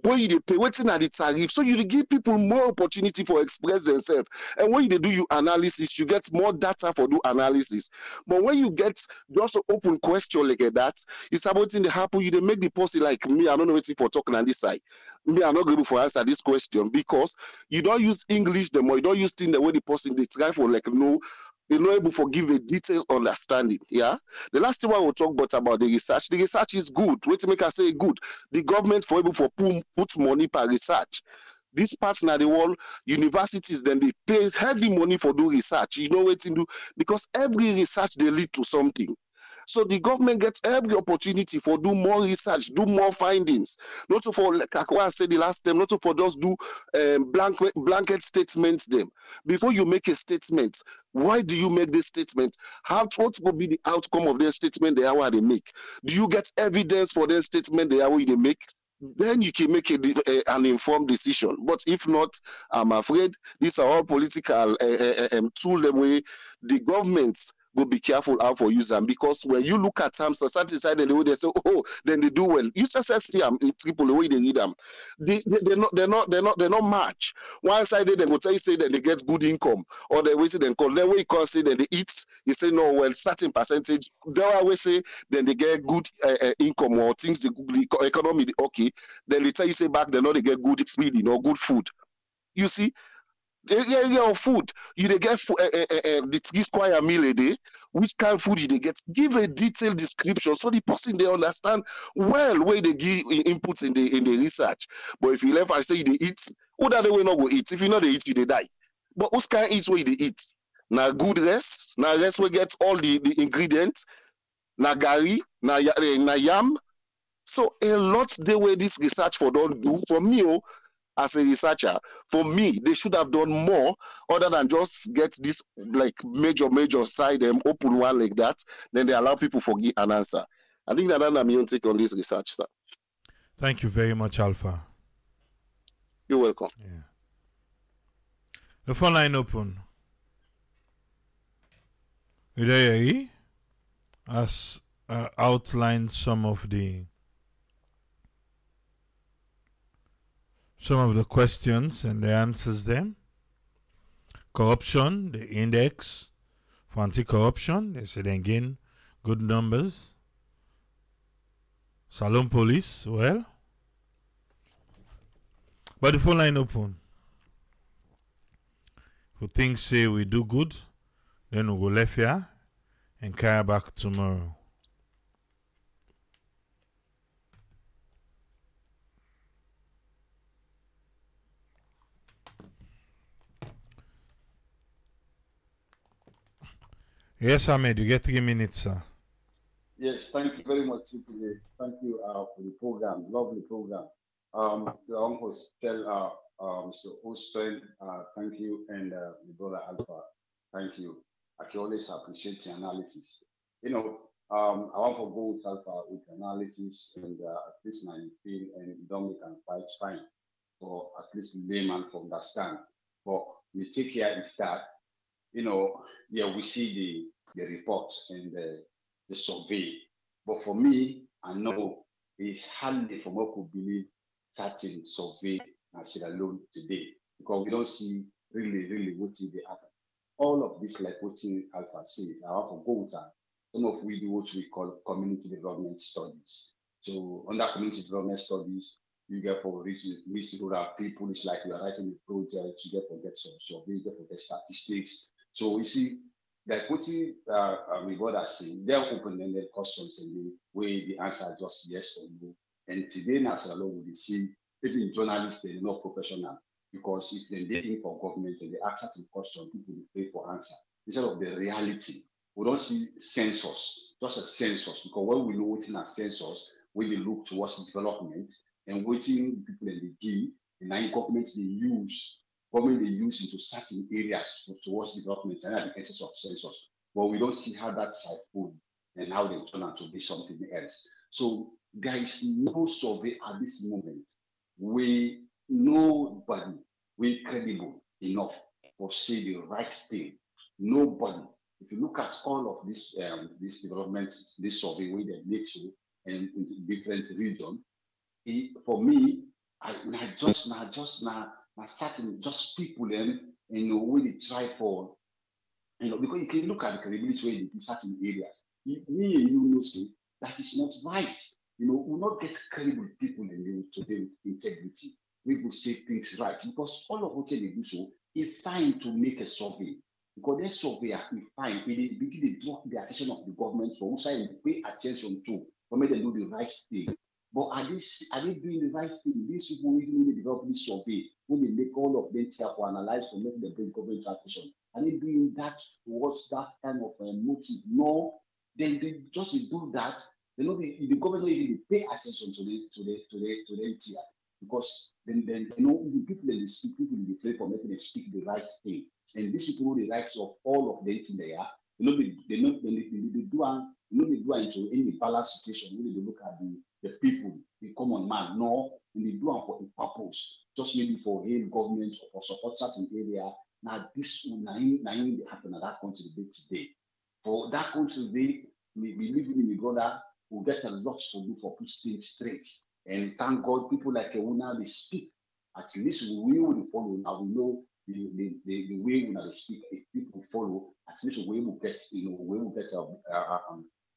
When you pay waiting at the tariff, so you give people more opportunity for express themselves. And when you do your analysis, you get more data for do analysis. But when you get just an open question like that, it's about in the happen. You they make the person like me. I don't know what for talking on this side. Me, I'm not able to answer this question because you don't use English the more you don't use things the way the person they try for like no. They're not able to give a detailed understanding. Yeah. The last thing I will talk about the research. The research is good. Wait to make I say good. The government for able to put money per research. This part now the world universities then they pay heavy money for do research. You know what to do because every research they lead to something. So the government gets every opportunity for do more research, do more findings. Not for like I said the last time, not for just do blanket statements. Them before you make a statement, why do you make this statement? What will be the outcome of their statement? The hour they make. Do you get evidence for their statement? The hour they make. Then you can make an informed decision. But if not, I'm afraid these are all political tool the way the governments go be careful how for use them, because when you look at them, so certain side and the way they say, oh, then they do well. You just see them in triple the way they read them. They're not match. One side they go tell you say that they get good income, or they will say then call then way you can say that they eat. You say no, well, certain percentage. They always say then they get good income or things the economy okay. Then they tell you say back they know they get good feeding or good food. You see, yeah, food. You they get the 3 square meal a day. Which kind of food you they get? Give a detailed description so the person they understand well where they give input in the research. But if you left and say they eat, who that they will not go eat? If you know they eat, you they die. But who's can eat where they eat? Now good rest. Now rest we get all the ingredients. Now gari, now yam. So a lot the way this research for don't do for me. Oh, as a researcher, for me, they should have done more other than just get this like major side open one like that. Then they allow people to give an answer. I think that's my own take on this research, sir. Thank you very much, Alpha. You're welcome. Yeah. The phone line open. Udayari has outlined some of the questions and the answers them. Corruption, the index for anti-corruption, they said again, good numbers. Salone police, well. But the phone line open. If things say we do good, then we'll go left here and carry back tomorrow. Yes, Ahmed, you get 3 minutes, sir. Yes, thank you very much, CPA. Thank you for the program, lovely program. The host tell Mr. Ostren, thank you, and the brother Alpha, thank you. I can always appreciate the analysis. You know, I want to go with Alpha with analysis and at least 19 and Dominic and quite fine for at least layman to understand. But we take care is that, you know, yeah, we see the report and the survey. But for me, I know it's hardly for me to believe certain survey and Sierra Leone today, because we don't see really what they happen. All of this, like what Alpha says, I want to go with that. Some of we do what we call community development studies. So under community development studies, you get for reach rural people. It's like you are writing a project, you get to get some survey, you get to get statistics. So you see, like what we got to say, they're open-ended questions in the way the answer just yes or no. And today, Sierra Leone, we see people in journalists, they're not professional, because if they're looking for government and they ask certain questions, people will pay for answer instead of the reality. We don't see census, just a census, because when we know what's in a census, when they look towards development and waiting people in the give, and now government they use into certain areas towards development and at the essence of census. But we don't see how that side food and how they turn out to be something else. So there is no survey at this moment where nobody will credible enough for say the right thing. Nobody. If you look at all of this developments, this survey where they make so and in different regions, for me, starting just people and you know when they try for because you can look at the credibility in certain areas. Me and you know say that is not right. We will not get credible people in the today with integrity. We will say things right because all of what they do so, it's fine to make a survey. Because their surveyor is fine, they begin to draw the attention of the government for who side they pay attention to, for make them do the right thing. But are they doing the right thing? These people when they develop this survey, when they make all of them to analyze for making the bring government attention, are they doing that towards that kind of motive? No, they just do that. They know the government even pay attention to the NTR because then you know the people that they speak, people they play for making them speak the right thing. And these people know the rights of all of the things they are. They do into any balance situation when they look at the people, the common man. No, and they do it for a purpose, just maybe for aid government or for support certain area. Now this will happen at that country today. For that country, they believe in the brother will get a lot to do for put things straight. And thank God, people like Euna, they speak. At least we will follow. Now we know the way when they speak, if people follow, at least we will get, we will get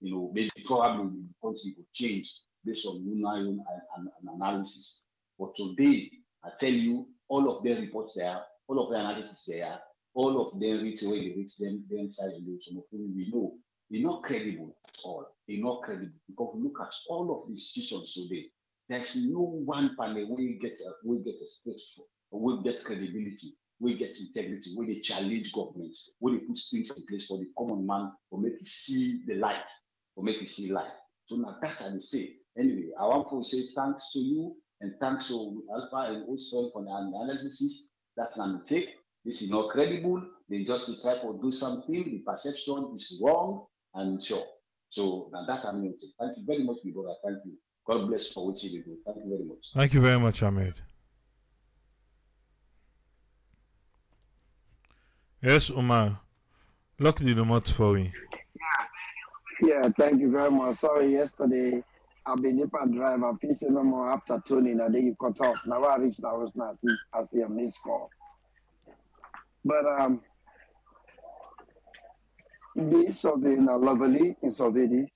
maybe probably the country will change based on Una and analysis. But today, I tell you, all of their reports there, all of the analysis there, all of them reach where they reach them inside the some of them we know they're not credible at all. They're not credible because look at all of these institutions today. There's no one panel where you get a space for, or we get credibility, we get integrity, where they challenge governments, where they put things in place for the common man, or make it see the light, or make it see light. So now that's what they say. Anyway, I want to say thanks to you and thanks to Alpha and also for the analysis. That's not take. This is not credible. They just try to do something. The perception is wrong and sure. So now that's what I'm going to say. Thank you very much, my brother. Thank you. God bless for what you do. Thank you very much. Thank you very much, Ahmed. Yes, Umar. Lock the remote for me. Yeah, thank you very much. Sorry, yesterday I've been up and drive. I finished no more after tuning and then you cut off. Now I reached the house now. I see a missed call. But this survey now lovely in survey this.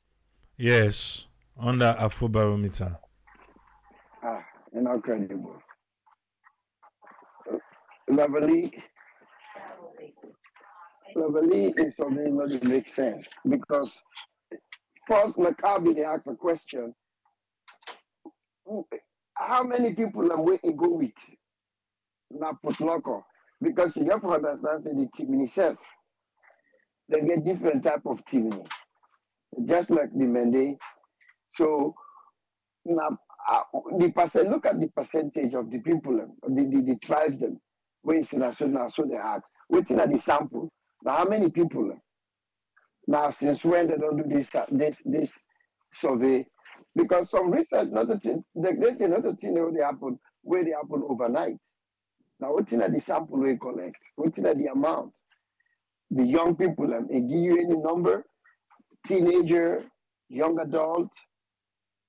Yes, under Afro Baro-meter. Incredible. Lovely in survey not make sense because first Nakabi they ask a question. How many people am waiting go with? Now put local. Because you have to understand the team itself. They get different type of team. Just like the Mende. So now look at the percentage of the people, the tribes them. Where is now so they ask. Waiting at the sample. Now how many people? Now since when they don't do this survey? Because some research not the thing where they happen overnight. Now, what's in the sample we collect? What's in the amount? The young people, they give you any number, teenager, young adult,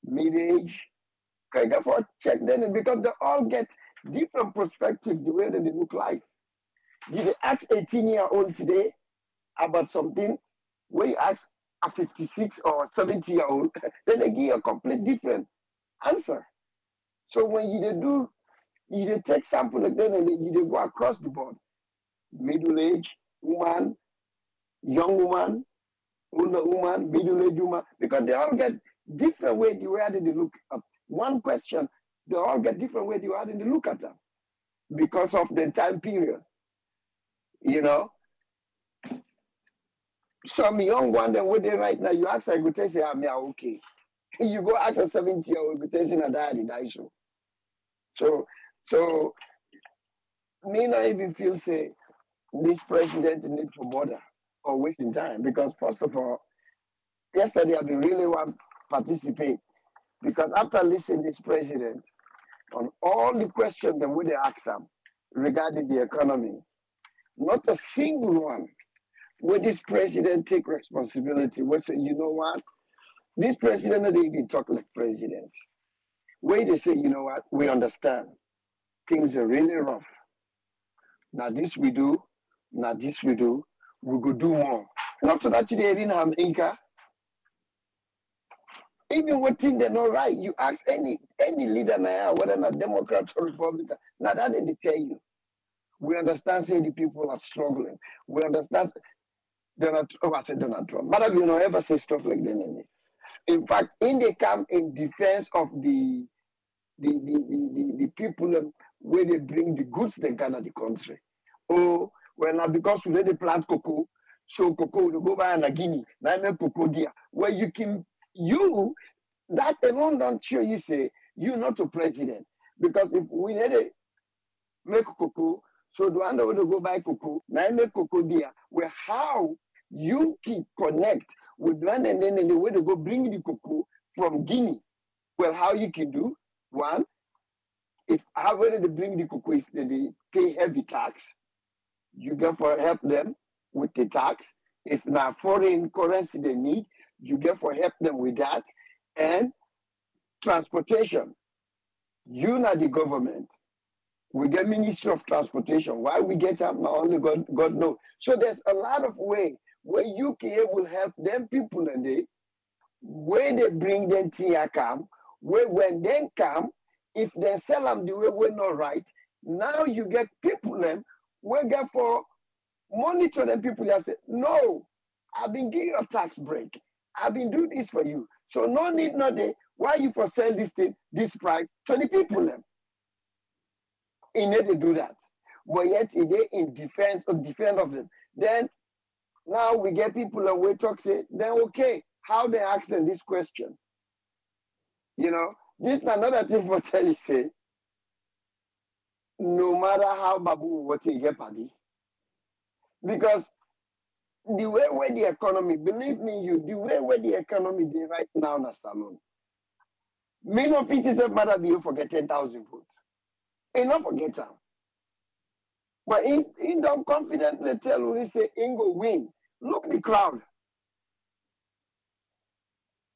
mid-age. Can you go check them because they all get different perspective the way that they look like. You ask 18-year-old today about something, where you ask a 56 or 70-year-old, then they give you a complete different answer. So when you take sample like that and you go across the board. Middle-aged woman, young woman, older woman, middle-aged woman, because they all get different way the way they look at one question. They all get different way the way they look at them because of the time period. You know, some young one then where they right now, you ask I go tell say I'm okay. You go ask a 70-year-old, go tell say na die so. So, me not even feel say this president need to bother or wasting time because first of all, yesterday I been really want to participate because after listening to this president on all the questions that would they ask him regarding the economy, not a single one where this president take responsibility. Where say, you know what, this president not even talk like president. Where they say, you know what, we understand. Things are really rough. Now this we do, now this we do, we go do more. Not so that today in America, even what thing they're not right, you ask any leader now, whether not Democrat or Republican, now that they tell you. We understand say the people are struggling. We understand I said Donald Trump. But you know ever say stuff like that. In fact, in they come in defense of the people where they bring the goods they can at the country. Oh, well now because we let they plant cocoa, so cocoa will go buy in Guinea. Now make cocoa there. Where that alone don't show you say you not a president. Because if we let it make cocoa, so the one that will go buy cocoa, now make cocoa there. Where how you keep connect with one and then the way to go bring the cocoa from Guinea. Well, how you can do? One, if however they bring the cocoa, if they pay heavy tax, you got to help them with the tax. If now foreign currency they need, you get for help them with that. And transportation, you not the government. We get Ministry of Transportation. Why we get up now, only God knows. So there's a lot of way where UK will help them people and they, where they bring them to come, where when they come, if they sell them the way we're not right, now you get people them, we get for monitor them people that say, no, I've been giving you a tax break. I've been doing this for you. So no need, no day. Why you for sell this thing, this price to the people them? He need to do that. But yet he they in defense of them. Then now we get people and we talk say, then okay, how they ask them this question? You know, this is another thing for tell you say, no matter how babu what you get party. Because the way where the economy, believe me, the way where the economy is right now in Salone, many of it is a matter of you forget 10,000 votes. And not forget them. But he don't confidently tell you, he say, he go win. Look the crowd.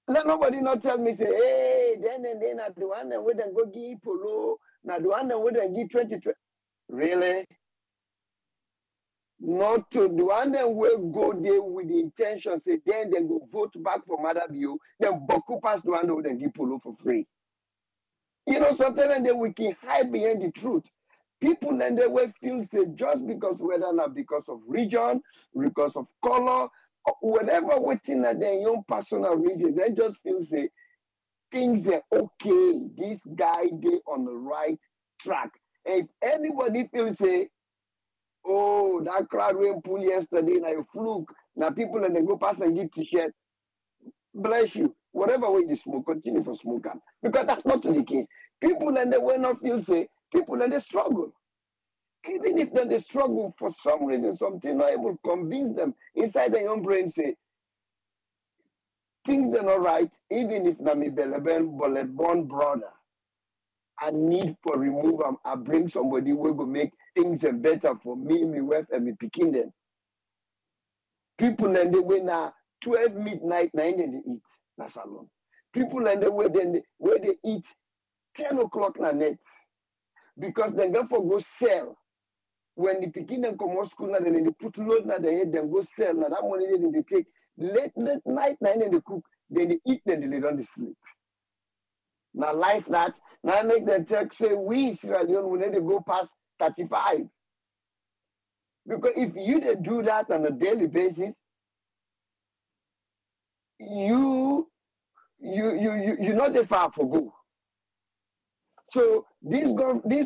Let nobody not tell me, say, hey, then I do one and we then go give polo, now the one and we then give 20. Really? Not to the one that will go there with the intention, say, then they go vote back for Mother View, then Boku pass the one that give polo for free. You know, sometimes we can hide behind the truth. People then they will feel say just because whether not because of region, because of color, or whatever within their own personal reason, they just feel say things are okay. This guy they on the right track. And if anybody feels say, oh, that crowd went pull yesterday, now you fluke. Now people and they go pass and give t-shirt. Bless you. Whatever way you smoke, continue for smoking. Because that's not the case. People and they will not feel say, people and they struggle. Even if they struggle for some reason, something not able to convince them inside their own brain say, things are not right, even if Nami Beleben, bullet born brother. I need for remove them. I bring somebody who will make things better for me, my wife, and me picking them. People and they wait now 12 midnight, 9 and they eat. That's alone. People and they wait then where they eat 10 o'clock na net. Because they go for go sell. When the picking them come out school, then they put load na the head, then go sell. Now that money then they take late night, 9 and they cook, then they eat, then they don't sleep. Now life that, now make them tell say we Sierra Leone we need to go past 35. Because if you do that on a daily basis, you're not that far for go. So this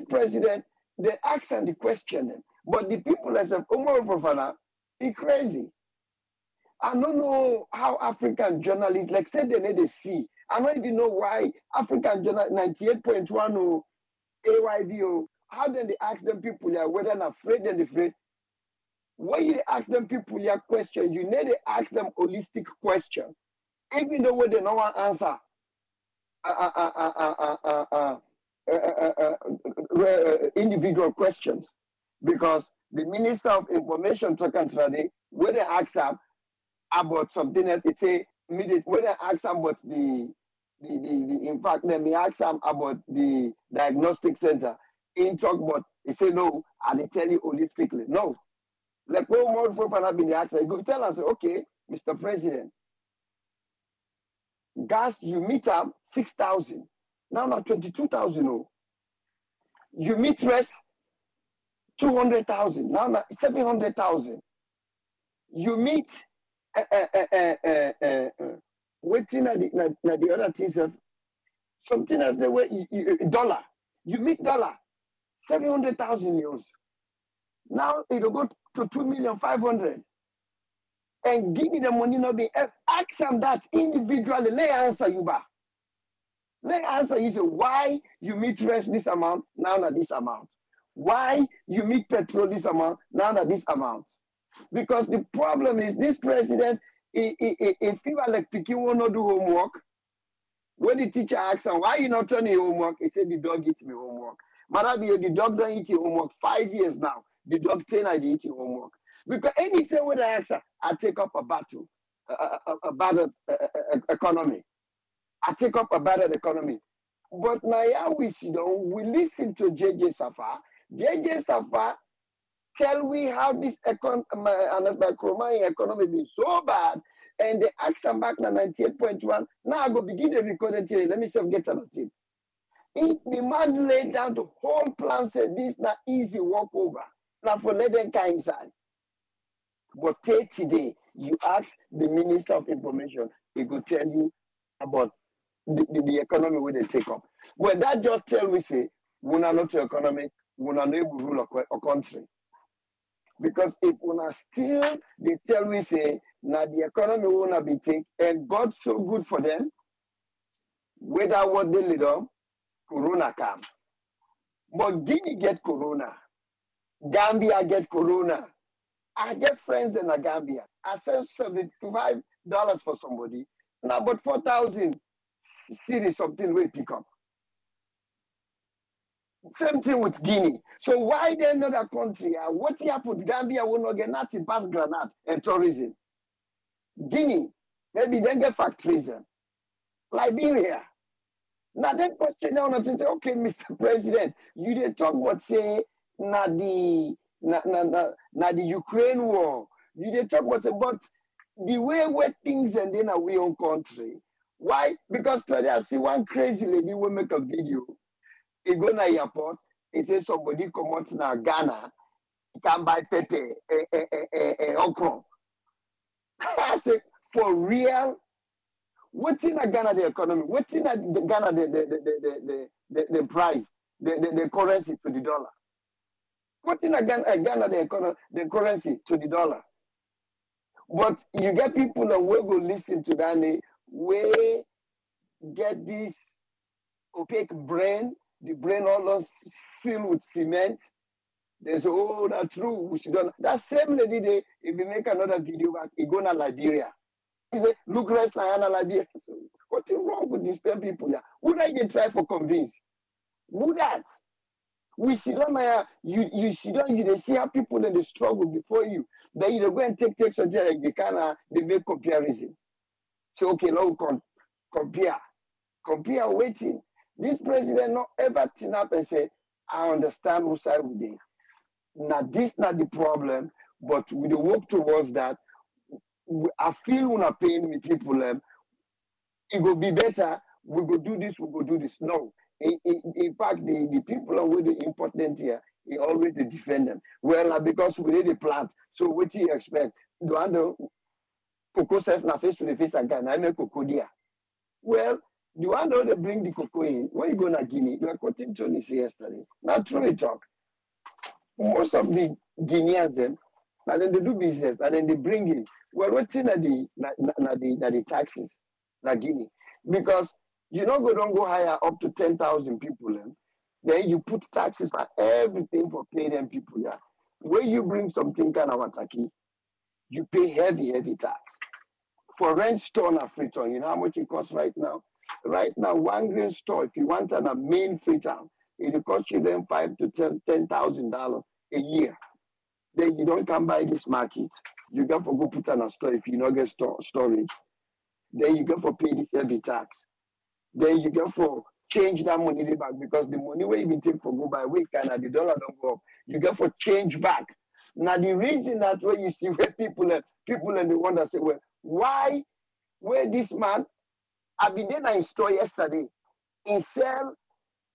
president, they ask and they question them. But the people that say, Omar Fofana, be crazy. I don't know how African journalists, like say they need to see. I don't even know why African journalists, 98.1 AYVO, how then they ask them people whether they're afraid and afraid. When you ask them people question, you need to ask them holistic question. Even though they don't want to answer individual questions. Because the Minister of Information talking today, when they ask them about something else, they say, when they ask them about in fact, let me ask them about the diagnostic center. In talk about, they say, no, and they tell you holistically. No. Like, no more for the answer. Go tell us, okay, Mr. President, gas, you meet up 6,000. Now 22,000. Oh. You meet rest 200,000. Now 700,000. You meet waiting at the other things of something as the way dollar. You meet dollar 700,000 euros. Now it'll go to 2,500,000. And give me the money, not be ask them that individually. Let answer you back. Let answer you say why you meet rest this amount, now not this amount. Why you meet petrol this amount, now not this amount. Because the problem is this president, if people like picking will not do homework, when the teacher asks him, why you not turning your homework? He said the dog eats me homework. Madam, the dog don't eat your homework 5 years now. The dog 10 I eat your homework. Because anytime when I ask her, I take up a battle, economy. I take up a battle economy. But now we sit down, we listen to JJ Safa. JJ Safa tell we how this economy is so bad, and they ask them back na 98.1. Now I go begin the recording today. Let me see if I get on it. The man laid down the whole plan, said this not easy walkover. Now for let them come inside. But today, you ask the Minister of Information, he could tell you about the economy where they take up. Well, that just tell we say, we are not economic, we are not able to rule a country. Because if we are still, they tell we say, now the economy will not be take, and God so good for them, whether what they lead up, Corona come. But Guinea get Corona. Gambia get Corona. I get friends in Gambia. I send $75 for somebody. Now, but 4,000 cedis something we pick up. Same thing with Guinea. So why then another country? What happened? Gambia will not get nothing past granite and tourism. Guinea, maybe then get factories. Liberia. Now then question now, and say, okay, Mr. President, you didn't talk about say na the Ukraine war. You didn't talk about the way where things and then our own country. Why? Because today I see one crazy lady will make a video. He go to airport, he says somebody come out to Ghana, he can buy pepper, okra. I say, for real? What's in Ghana the economy? What's in Ghana the price, the currency to the dollar? What's in Ghana the currency to the dollar? But you get people that will go listen to that, they will get this opaque brain, the brain all sealed with cement. They say, oh, that's true. We should not. That same lady, if we make another video back, he go to Liberia. He say, look, rest now, Liberia. What's wrong with these people here? Who that you try for convince? Who that? We sit down, you sit down, you see how people in the struggle before you. Then you go and take something like they make comparison. So, okay, now compare waiting. This president not ever turn up and say, I understand whose side we did. Now, this not the problem, but we work towards that. I feel when I paying me people, it will be better. We go do this, we go do this. No. In fact, the people are really important here. He always defend them. Well, because we need a plant. So what do you expect? Do I know cocoa self na face to the face again? I make cocoa there. Well, do I know they bring the cocoa in? Where you going to Guinea? You are quoting Tony yesterday. Not truly talk. Most of the Guineans, and then they do business, and then they bring in. Well, what's in the taxes, na Guinea? Because you don't go higher up to 10,000 people. Then you put taxes for everything for pay them people. Yeah. When you bring something kind of Wataki, you pay heavy tax. For rent store na Freetown, you know how much it costs right now? Right now, one grain store, if you want a main Freetown, it will cost you then $5,000 to $10,000 a year. Then you don't come by this market. You got to go put on a store if you don't get storage. Then you got to pay this heavy tax. Then you get for change that money back because the money where you been take for go by week and the dollar don't go up. You get for change back. Now the reason that when you see where people and the one that say, well, why where this man I've been there in store yesterday in sell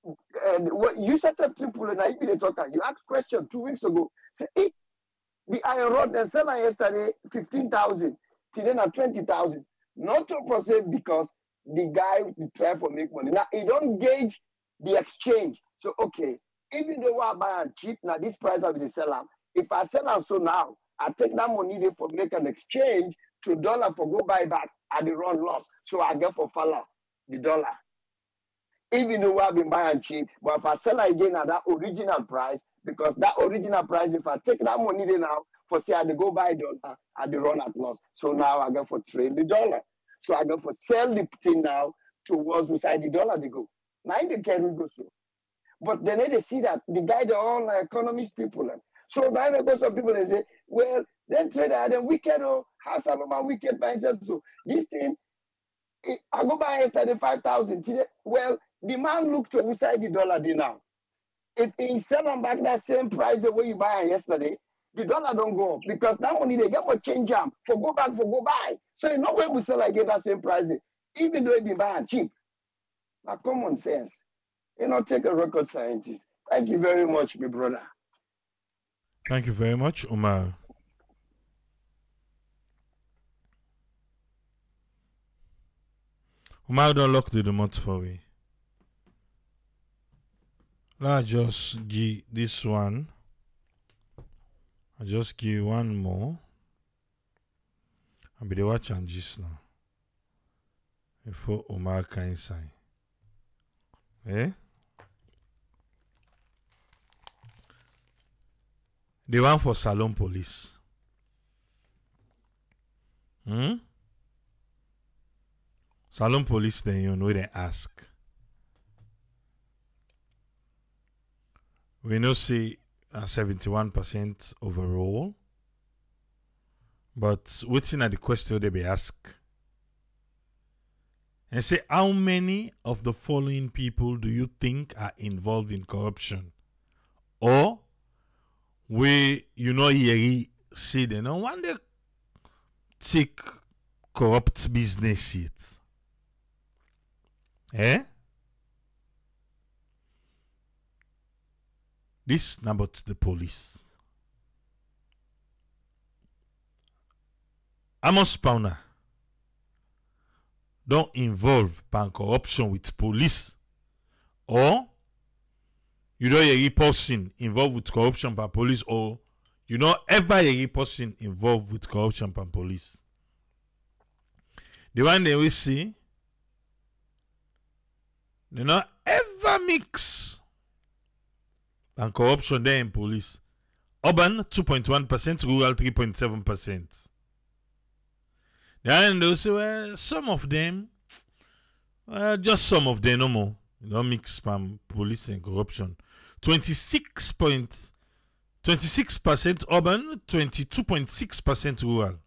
what you set up people and I be the talker. You asked question 2 weeks ago. Say, hey, the iron rod and sell yesterday 15,000, today at 20,000. Not to proceed because the guy will try for make money. Now, he don't gauge the exchange. So, okay, even though I buy and cheap, now this price I will sell them. If I sell them so now, I take that money there for make an exchange to dollar for go buy back at the run loss. So I get for follow the dollar. Even though I've been buying cheap, but if I sell again at that original price, because that original price, if I take that money there now, for say I go buy dollar at the run at loss. So now I get for trade the dollar. So I go for sell the thing now towards the side the dollar they go. Now they can go so. But then they see that the guy, they're all economist people. So now they go some people and say, well, Then trader are the wicked, oh, how Salome wicked by himself. So this thing, I go buy yesterday 5,000. Well, the man looked to inside the dollar day now. If he sell them back that same price the way you buy yesterday, the dollar don't go up because that money they get for change them for go back for go buy. So you know where we sell again that same price, even though it be buying cheap. Now common sense. You know, take a record scientist. Thank you very much, my brother. Thank you very much, Umar. Umar don't lock the remote for me. Let's just give this one. I just give one more. I'll be the watch and just now. Before Umar can sign. Eh? The one for Salone police. Salone police, then you know they ask. We know see 71% overall. But what's in the question they be ask? And say, how many of the following people do you think are involved in corruption? Or we, you know, here see they no one they take corrupt business it. Eh? This number to the police. Amos Spawner don't involve bank corruption with police, or you know a person involved with corruption by police, or you know ever a person involved with corruption by police. The one they will see, they not ever mix bank corruption there in police. Urban 2.1%, rural 3.7%. Then they'll say, well, some of them, just some of them no more. You don't mix spam, police and corruption. 26% urban, 22.6% rural.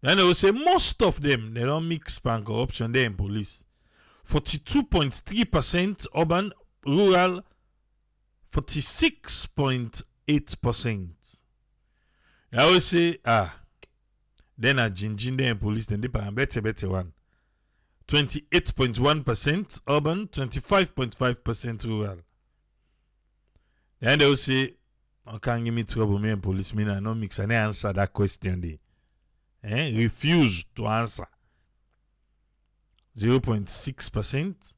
Then they will say most of them, they don't mix spam corruption there in police. 42.3% urban, rural, 46.8%. I will say, then a Jinjin there in police, then they pay a better one. 28.1% urban, 25.5% rural. Then they will say, I can't give me trouble, me and police, me no mix. And they answer that question there. Refuse to answer. 0.6%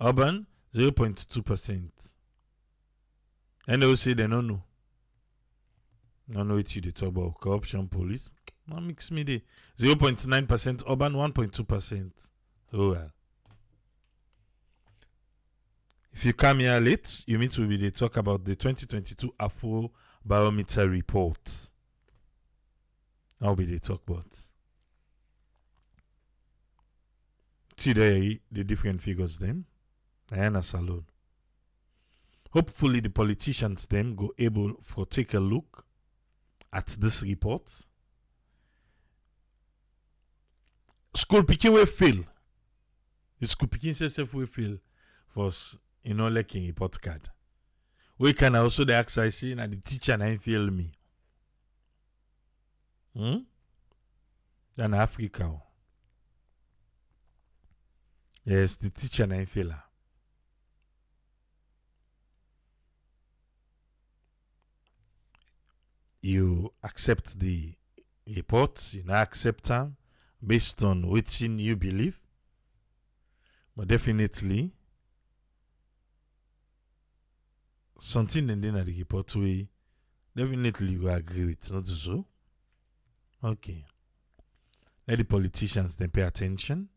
urban, 0.2%. And they will say they don't know. Don't know what you talk about corruption police. No mix me there. 0.9% urban, 1.2% rural. If you come here late, you mean to be they talk about the 2022 Afro Baro-meter report. I'll be they talk about. See the different figures then. And a Salone. Hopefully the politicians then go able for take a look at this report. School picking will fail. The school picking self will fail for you know like a report card. We can also the exercise and the teacher and fail me. Than Africa. Yes, the teacher and fail. You accept the report, you not accept them based on what you believe. But definitely, something in the report we definitely you agree with, not so? Okay. Let the politicians then pay attention.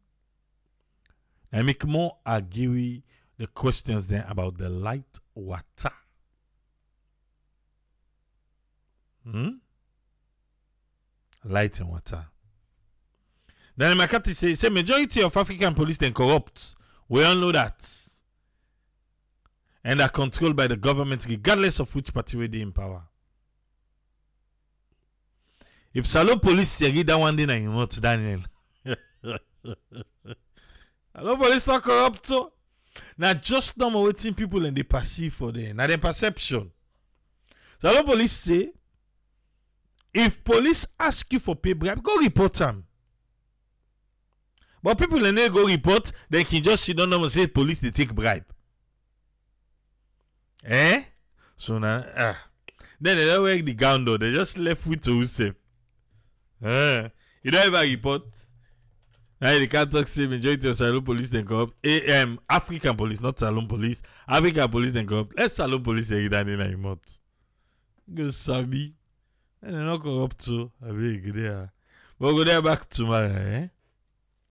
I make more argue the questions then about the light water. Light and water. Then McCarthy say majority of African police then corrupt. We all know that. And are controlled by the government regardless of which party they in power. If Salone police say that one day na him not Daniel. Salone police not corrupt so. Now just normal waiting people and they perceive for them. Now their perception. Salone police say if police ask you for pay bribe, go report them. But people and they go report, they can just sit down and say police they take bribe. Eh? So now then they don't work the gown though, they just left with to safe. You don't ever report. Now they can't talk say majority of Salone police then go up. African police, not Salone police. African police then go up. Let Salone police say that in a month. Go Sabi. And they're not corrupt too. I beg there. But go there back tomorrow, eh?